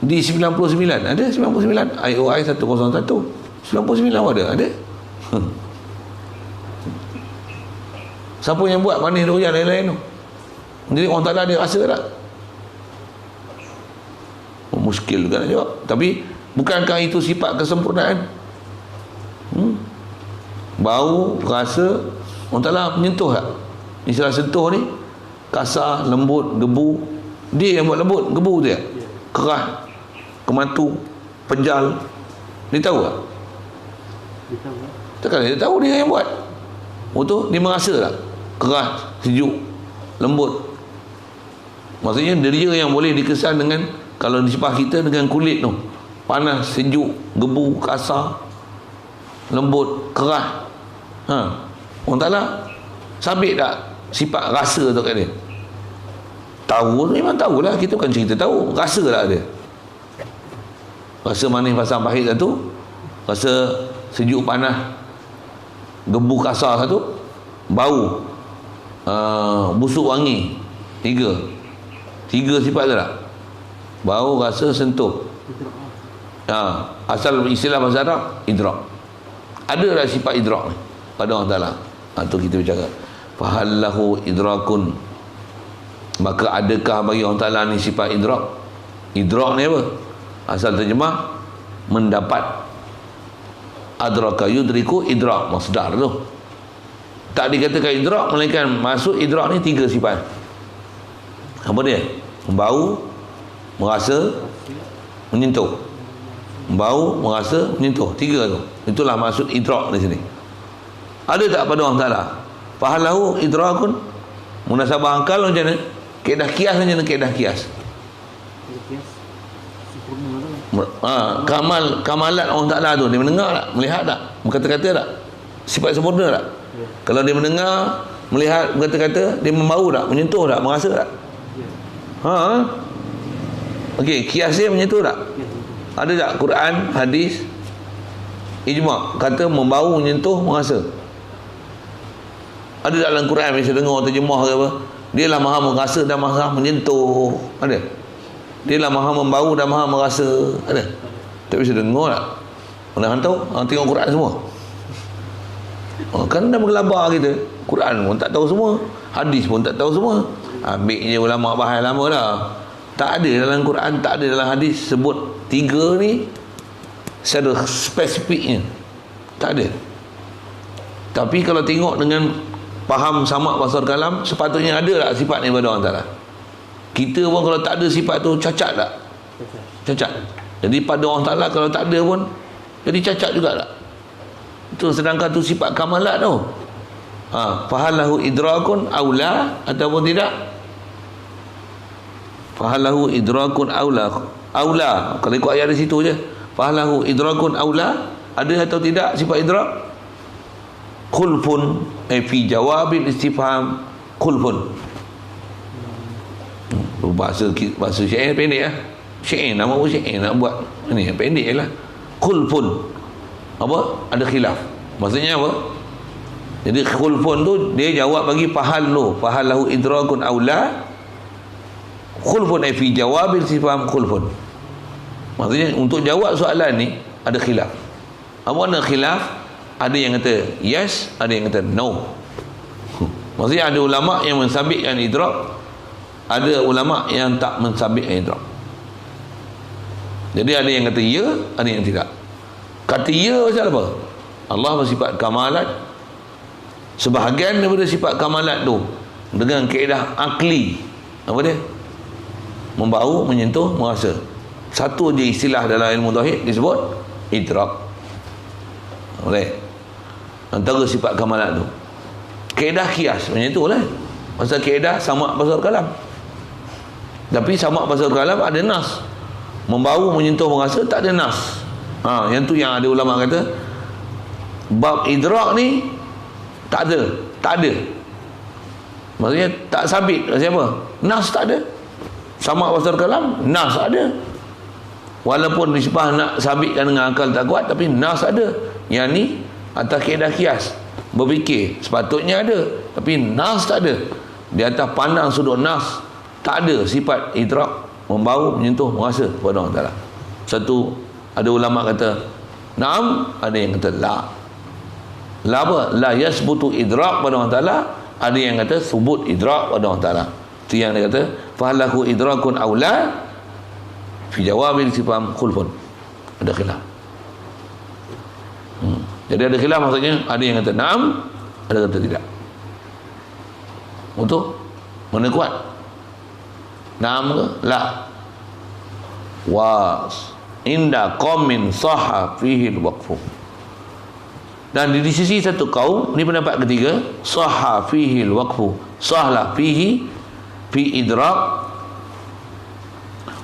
Di 99 ada 99 IOI 101 99 ada. Siapa yang buat manis durian lain-lain tu? Jadi orang Ta'ala dia rasa tak? Muskil juga nak jawab. Tapi bukankah itu sifat kesempurnaan? Bau, rasa, orang Ta'ala menyentuh tak? Istilah sentuh ni kasar, lembut, gebu. Dia yang buat lembut, gebu tu ya? Keras, kematu, penjal. Dia tahu tak? Dia tahu. Takkan dia tahu, dia yang buat. Betul? Dia merasa tak? Keras, sejuk, lembut. Maksudnya deria yang boleh dikesan dengan, kalau di sebelah kita dengan kulit tu, panas, sejuk, gebu, kasar, lembut, keras. Orang Ta'ala sabit tak sifat rasa tu kat dia? Tahu, memang tahulah. Kita bukan cerita tahu, rasa tak dia? Rasa manis, pasang pahit satu, rasa sejuk, panas, gebu, kasar satu, bau, busuk, wangi, tiga sifat tu tak? Bau, rasa, sentuh. Asal istilah bahasa Arab idrak. Ada tak sifat idrak ni pada Allah Ta'ala? Tu kita bercakap fahallahu idrakun, maka adakah bagi Allah Ta'ala ni sifat idrak? Idrak ni apa? Asal terjemah mendapat. Adraka yudriku, idrak masdar tu. Tak dikatakan idrak, melainkan masuk idrak ni tiga sifat. Apa dia? Bau, merasa, menyentuh. Bau, merasa, menyentuh. Tiga tu. Itulah maksud idrak di sini. Ada tak pada Allah Ta'ala? Fahalahu idrakun. Munasabah akal macam mana? Kaedah kias macam mana kaedah kias? Kamalat Allah Ta'ala tu, dia mendengar tak? Melihat tak? Berkata-kata tak? Sifat sempurna tak? Kalau dia mendengar, melihat, berkata-kata, dia membau tak? Menyentuh tak? Merasa tak? Okey, kias dia menyentuh tak? Ada tak Quran, hadis, ijma' kata membau, menyentuh, merasa? Ada tak dalam Quran biasa dengar terjemah ke apa? Dia lah maha merasa dan maha menyentuh. Ada? Dia lah maha membau dan maha merasa. Ada? Tak bisa dengar tak? Mana hantar? Tengok Quran semua. Kan dah bergelabar kita. Quran pun tak tahu semua, hadis pun tak tahu semua. Ambil je ulama bahas lama dah. Tak ada dalam Quran, tak ada dalam hadis sebut tiga ni secara spesifiknya. Tak ada. Tapi kalau tengok dengan faham samak basar kalam, sepatutnya ada tak sifat ni pada Allah Ta'ala? Kita pun kalau tak ada sifat tu, cacat tak? Cacat. Jadi pada Allah Ta'ala kalau tak ada pun jadi cacat juga tak? Itu sedangkan tu sifat kamalat tu. Fahalahu idrakun aula ataupun tidak? Fahalahu idrakun aula. Kalau ikut ayat di situ je. Fahalahu idrakun aula, ada atau tidak sifat idrak? Khulfun fi jawabil istifham khulfun. Bahasa syair pendek lah. Syair nama pun syair nak buat ni pendek lah. Khulfun. Ada khilaf. Maksudnya apa? Jadi khulfun tu dia jawab bagi fahal tu, fahal lahu idrakun aula khulfun fi jawabil sifam khulfun. Maksudnya untuk jawab soalan ni ada khilaf. Apa makna khilaf? Ada yang kata yes, ada yang kata no. Maksudnya ada ulama yang mensabitkan idrak, ada ulama yang tak mensabitkan idrak. Jadi ada yang kata ya, ada yang tidak. Kata ya pasal apa? Allah bersifat kamalat. Sebahagian daripada sifat kamalat tu dengan kaedah akli, apa dia? Membau, menyentuh, merasa. Satu je istilah dalam ilmu tauhid disebut idrak. Boleh? Antara sifat kamalat tu. Kaedah kias macam itulah. Pasal kaedah sama pasal kalam. Tapi sama pasal kalam ada nas. Membau, menyentuh, merasa tak ada nas. Yang tu yang ada ulama kata bab idrak ni tak ada. Maksudnya tak sabit. Siapa? Nas tak ada. Sama pasal kalam, nas ada. Walaupun nisbah nak sabitkan dengan akal tak kuat, tapi nas ada. Yang ni atas kaedah kias, berfikir sepatutnya ada, tapi nas tak ada. Di atas pandang sudut nas tak ada sifat idrak, membau, menyentuh, merasa kepada Allah Ta'ala. Satu, ada ulama kata na'am, ada yang kata la. La apa? La yasbutu idrak pada Allah Ta'ala. Ada yang kata subut idrak pada Allah Ta'ala. Itu yang dia kata fahalahu idrakun awla fi jawabil sifam khulfun. Ada khilaf. Jadi ada khilaf maksudnya ada yang kata na'am, ada yang kata tidak. Untuk mana kuat? Na'am ke? La. Was inda qaumin sahha fihi al-waqfu. Dan di sisi satu kaum, ni pendapat ketiga, sahha fihi al-waqfu. Sahlah fihi fi idrak.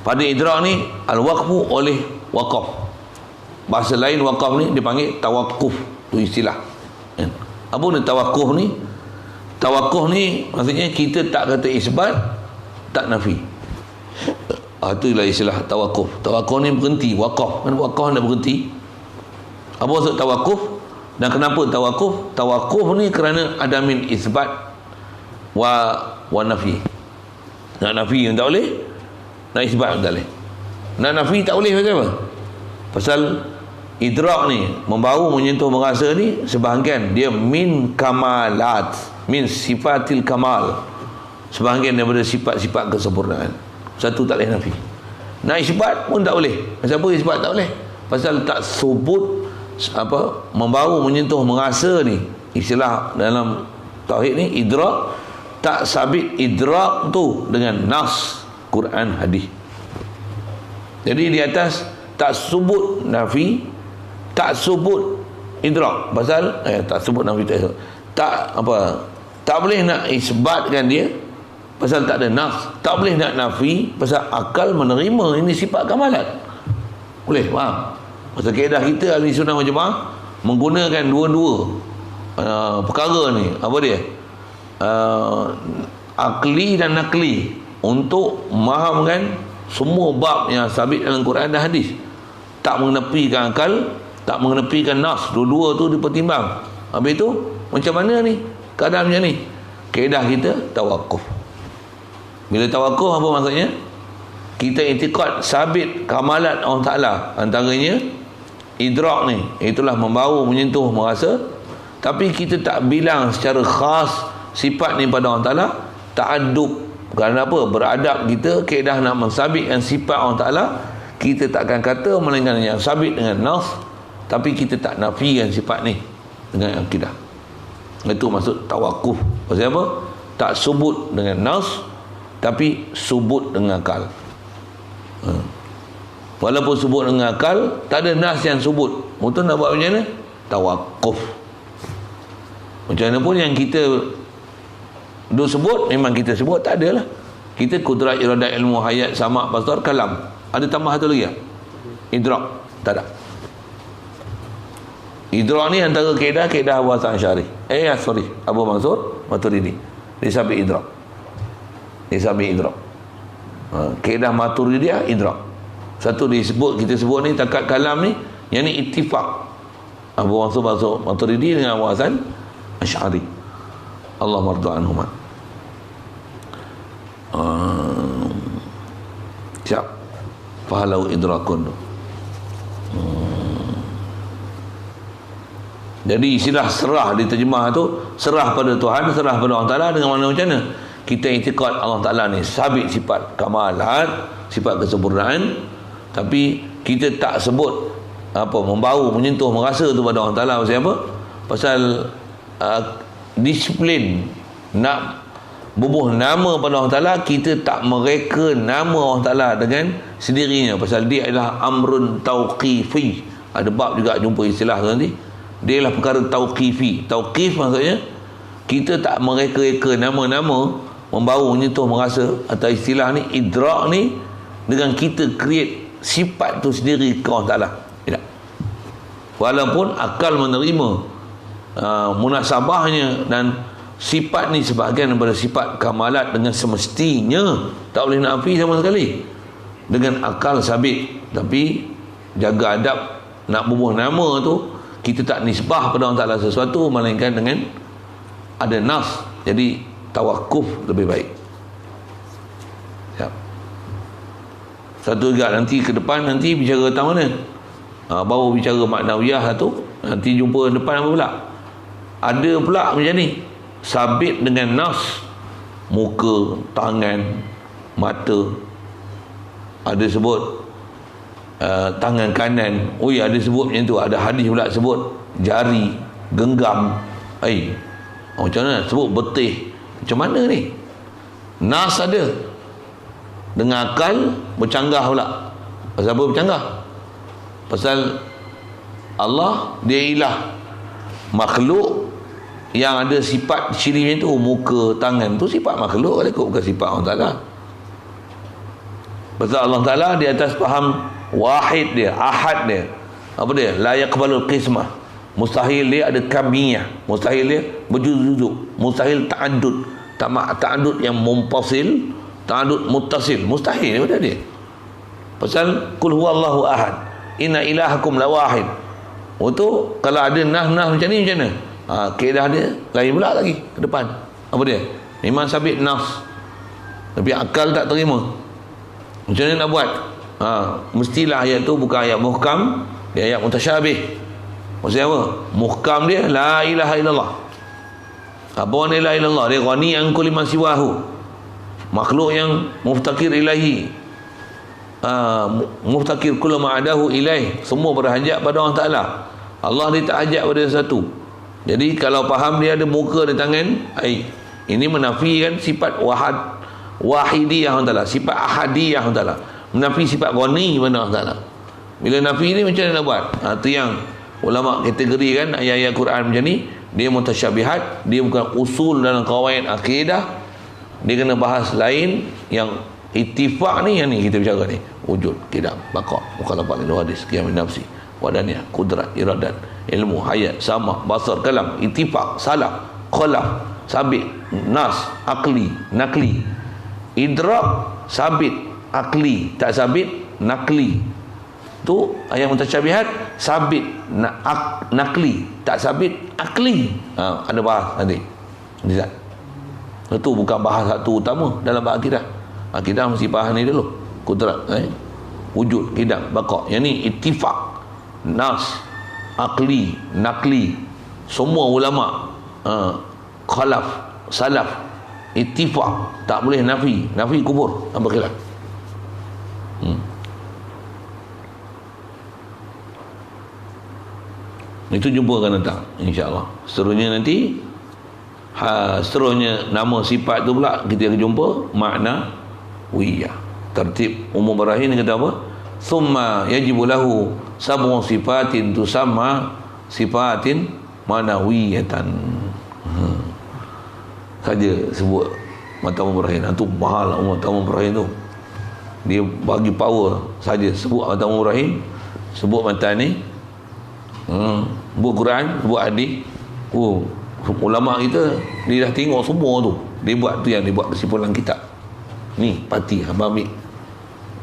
Pada idrak ni al-waqfu oleh waqaf. Bahasa lain waqaf ni dipanggil tawakuf. Itu istilah. Apa ni tawakuf ni? Tawakuf ni maksudnya kita tak kata isbat, tak nafi. Itulah istilah tawakuf. Tawakuf ni berhenti, waqaf. Kan waqaf nak berhenti. Apa maksud tawakuf? Dan kenapa tawakuf? Tawakuf ni kerana ada min isbat wa nafi. Nak nafi pun tak boleh, nak isbat pun tak boleh. Nak nafi tak boleh pasal apa? Pasal idrak ni, membau, menyentuh, merasa ni sebahagian dia min kamalat, min sifatil kamal, sebahagian daripada sifat-sifat kesempurnaan. Satu tak boleh nafi. Nak isbat pun tak boleh. Pasal apa isbat tak boleh? Pasal tak subut membau, menyentuh, merasa ni, istilah dalam tauhid ni idrak, tak sabit idrak tu dengan nas Quran hadis. Jadi di atas tak sebut nafi, tak sebut idrak. Pasal tak sebut nafi, tak boleh nak isbatkan dia pasal tak ada nas. Tak boleh nak nafi pasal akal menerima ini sifat kamalat. Boleh faham? Pasal kaedah kita ahli sunnah wal jamaah menggunakan dua-dua perkara ni, apa dia, akli dan nakli, untuk memahamkan semua bab yang sabit dalam Quran dan hadis. Tak mengenepikan akal, tak mengenepikan nas, dua-dua tu dipertimbang. Habis tu macam mana ni keadaan macam ni? Kaedah kita tawakuf. Bila tawakuf apa maksudnya? Kita i'tiqad sabit kamalat Allah Ta'ala, antaranya idrak ni, itulah membau, menyentuh, merasa. Tapi kita tak bilang secara khas sifat ni pada Allah Ta'ala. Ta'adub. Kerana apa? Beradab kita, kaedah nak mensabitkan sifat Allah Ta'ala, kita tak akan kata melainkan yang sabit dengan nas, tapi kita tak nafikan sifat ni dengan akidah. Itu maksud tawakuf. Pasal apa? Tak subut dengan nas, tapi subut dengan akal. Walaupun sebut dengan akal, tak ada nas yang sebut. Betul nak buat macam mana? Tawakuf. Macam mana pun yang kita duk sebut, memang kita sebut, tak adalah. Kita kudrat iradat ilmu hayat sama basar kalam. Ada tambah satu lagi tak? Idrak. Tak ada. Idrak ni antara kaedah Abu Hasan Asy'ari. Abu Mansur Maturidi. Dia sabit idrak. Kaedah Maturidiyah idrak. Satu disebut, kita sebut ni takat kalam ni, yang ni ittifaq. Abu Mansur Maturidi dengan Abu Hasan Asy'ari. Allah mardu anhum. Siap. Fahalau idrakun. Jadi istilah serah diterjemah tu, serah pada Tuhan, serah pada Allah Ta'ala dengan mana macam mana? Kita i'tiqad Allah Ta'ala ni sabit sifat kamalat, sifat kesempurnaan, tapi kita tak sebut membau, menyentuh, merasa tu pada Allah Ta'ala. Pasal apa? Pasal disiplin nak bubuh nama pada Allah Ta'ala, kita tak mereka nama Allah Ta'ala dengan sendirinya. Pasal dia adalah amrun tauqifi. Ada bab juga jumpa istilah tu nanti. Dia adalah perkara tauqifi. Tauqif maksudnya kita tak mereka-reka nama-nama, membau, menyentuh, merasa. Atau istilah ni, idrak ni, dengan kita create sifat tu sendiri ke Allah Ta'ala. Tidak. Walaupun akal menerima munasabahnya dan sifat ni sebahagian daripada sifat kamalat dengan semestinya, tak boleh nafi sama sekali. Dengan akal sabit, tapi jaga adab nak bubuh nama tu, kita tak nisbah pada Allah Ta'ala sesuatu melainkan dengan ada nas. Jadi tawakuf lebih baik. Siap. Satu juga nanti ke depan nanti bicara tentang mana, baru bicara maknawiyah tu, nanti jumpa depan apa pula. Ada pula macam ni, sabit dengan nas, muka, tangan, mata. Ada sebut tangan kanan, ada sebut macam tu. Ada hadis pula sebut jari, genggam. Macam mana sebut betih? Macam mana ni? Nas ada, dengan akal bercanggah pula. Pasal apa bercanggah? Pasal Allah dia ilah, makhluk yang ada sifat ciri macam tu, muka, tangan tu sifat makhluk kalau ikut, bukan sifat Allah Ta'ala. Pasal Allah Ta'ala di atas faham wahid dia, ahad dia. Apa dia? La yaqbalul qismah. Mustahil dia ada kamiyah. Mustahil dia berjuzuk. Mustahil ta'addud. Ta'addud yang mumpasil, ta'addud muttasil. Mustahil daripada dia. Pasal kul huwallahu ahad. Inna ilahakum la wahid. Tu kalau ada nah macam ni macam mana? Kaedah dia lain pula lagi ke depan. Apa dia? Memang sabit nafs, tapi akal tak terima. Macam mana nak buat? Mestilah ayat tu bukan ayat muhkam, dia ayat mutasyabih. Maksudnya apa? Muhkam dia la ilaha illallah. Apa la ilaha illallah? Dia ghani an kulli man siwahu. Makhluk yang muftakir ilahi. Muftakir kullu ma adahu ilaih. Semua berhajat pada Allah Ta'ala. Allah dia tak hajat pada satu. Jadi kalau faham dia ada muka, ada tangan, ini menafikan sifat wahidiyah Allah Ta'ala, sifat ahadiyah Allah Ta'ala, menafi sifat ghani pada Allah Ta'ala. Bila nafi ni macam mana nak buat? Itu yang ulama kategorikan ayat-ayat Quran macam ni, dia mutasyabihat, dia bukan usul dalam kawaid akidah. Dia kena bahas lain yang ittifaq ni, yang ni kita bicara ni, wujud, qidam, baqa, mukhalafat lil hadis, qiyam nafsi, wadaniyah, qudrat, iradat, ilmu, hayat, sama, basar, kalam, ittifaq, salaf, khalaf, sabit, nas, akli, nakli, idrak, sabit, akli, tak sabit, nakli. Tu ayat mutasyabihat, sabit, nakli, tak sabit, akli. Ada bahas nanti. Itu bukan bahas satu utama dalam bab akidah. Akidah mesti bahas ni dulu. Kudrat, wujud, qidam, baqa. Yang ni ittifaq, nas, akli, nakli. Semua ulama khalaf, salaf, ittifaq, tak boleh nafi. Nafi kubur, apa khilaf. Itu jumpa akan datang insya-Allah. Seterusnya nanti seterusnya nama sifat tu pula kita akan jumpa makna wiyah. Tertib umum barahin kata apa? Thumma yajibu lahu sab'u sifatin tusamma sifatin manawiyatan. Saja sebut Matamu Ibrahim. Itu mahal Matamu Ibrahim tu. Dia bagi power saja sebut Matamu Ibrahim, sebut mata ni, buat Quran, buat hadis. Ulama kita dia dah tengok semua tu. Dia buat tu yang dia buat kesimpulan kitab. Ni parti hamba ambil.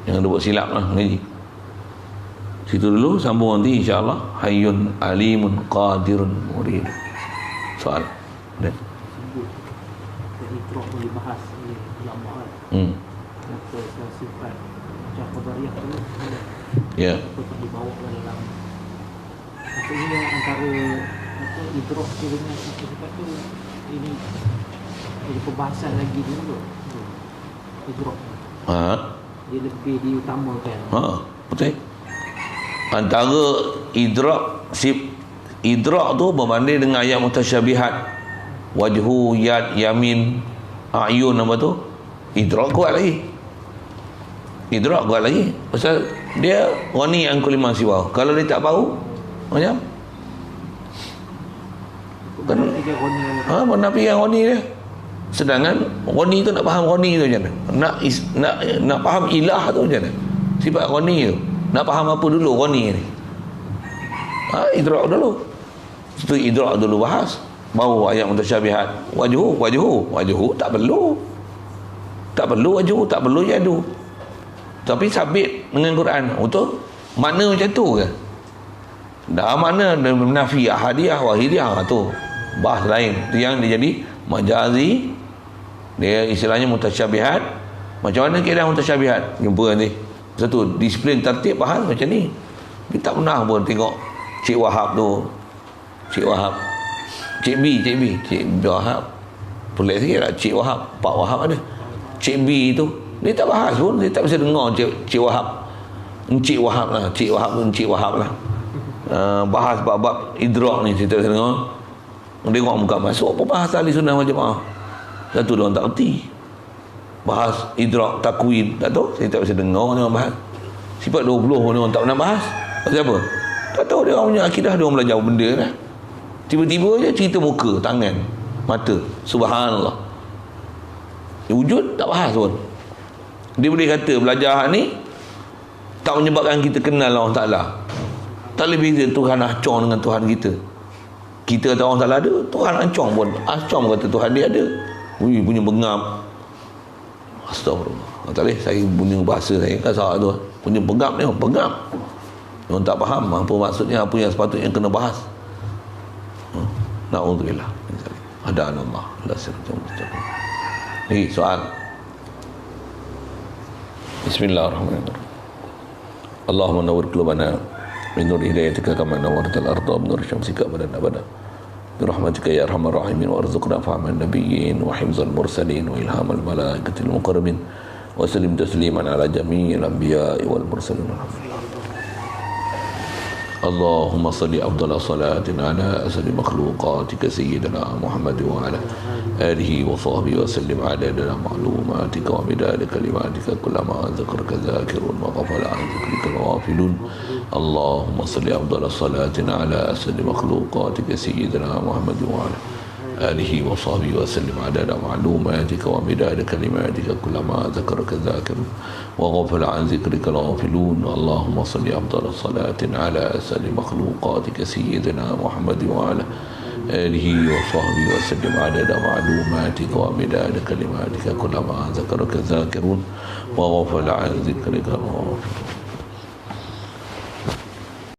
Yang dia buat silap lah ngaji. Situ dulu, sambung nanti insya-Allah. Hayyun alimun qadirun murid. Soal. Dan. Sebut. Jadi teruk pun dibahas oleh ulama kan. Kenapa sifat macam qadariyah tu Ya. tetap dibawa ke dalam. Maksudnya antara apa idrak tu dengan sifat tu ini jadi pembahasan lagi dulu. Idrak. Dia lebih diutamakan. Betul. Antara idrak tu berbanding dengan ayat mutasyabihat, wajhu, yad, yamin, ayun, apa tu, idrak kuat lagi. Pasal dia ghani an kulli ma siwa. Kalau dia tak tahu macam kan menafikan ghani dia. Sedangkan ghani tu nak faham ghani tu macam mana? Nak faham ilah tu macam mana? Sifat ghani tu nak faham apa dulu ghani ni? Idrak dulu. Itu idrak dulu bahas. Baru ayat mutasyabihat. Wajhu tak perlu. Tak perlu wajhu, tak perlu yadu. Tapi sabit dengan Quran. Betul? Makna macam tu ke? Dah makna menafi ahadiyah wahidiyah tu. Bahas lain. Tu yang dia jadi majazi. Dia istilahnya mutasyabihat. Macam mana keadaan mutasyabihat? Jumpa nanti. Satu, disiplin tertib bahas macam ni. Kita tak pernah pun tengok Cik Wahab tu. Cik B Wahab. Pelik sikit lah Cik Wahab. Pak Wahab ada. Cik B tu dia tak bahas pun. Dia tak bisa dengar Cik Wahab. Encik Wahab lah. Cik Wahab lah. Bahas bab-bab idrak ni kita bisa dengar. Tengok muka masuk apa bahas ahli sunnah wal jamaah. Satu dia orang tak erti. Bahas idrak takwin tak tahu, saya tak bisa dengar dia orang bahas. Sifat 20 dia orang tak pernah bahas. Pasal apa? Tak tahu dia orang punya akidah, dia orang belajar benda lah. Tiba-tiba je cerita muka, tangan, mata. Subhanallah. Wujud tak bahas pun. Dia boleh kata belajar ni tak menyebabkan kita kenal Allah Ta'ala. Tak lebih beza Tuhan acong dengan Tuhan kita. Kita kata orang Ta'ala ada, Tuhan acong pun kata Tuhan dia ada. Punya bengap. Astagfirullah. Tak boleh saya punya bahasa saya kan salah tu. Punya bengap ni, bengap. Orang tak faham apa maksudnya, apa yang sepatutnya kena bahas. Na'udzubillah. Hadana Allah. Lagi soal. Bismillahirrahmanirrahim. Allahumma nawwir qulubana min nur hidayatika kama nawwartal arda min nur syamsika badan abada. Birahmatika ya arhamar rahimin warzuqna fahman nabiyyin wa hifzal mursalin wa ilhamal malaikatil muqarrabin wa sallim tasliman ala jami'il anbiya'i wal mursalin. Allahumma salli afdala salatin ala asli makhluqatika sayyidina Muhammad wa ala alihi wa sahbihi wa sallim adada ma'lumatika wa midada kalimatika kullama dhakaraka dhakirun wa ghafala an dhikrika ghafilun. Allahumma salli afdala salatin ala asli makhluqatika sayyidina Muhammad wa ala آله وصحبه وسلم عدد معلوماتك ومداد كلماتك كلما ذكرك ذاكر وغفل عن ذكرك الغافلون. اللهم صل أفضل صلاة على أسأل مخلوقاتك سيدنا محمد وعلى آله وصحبه وسلم عدد معلوماتك ومداد كلماتك كلما ذكرك ذاكرون وغفل عن ذكرك الغافلون.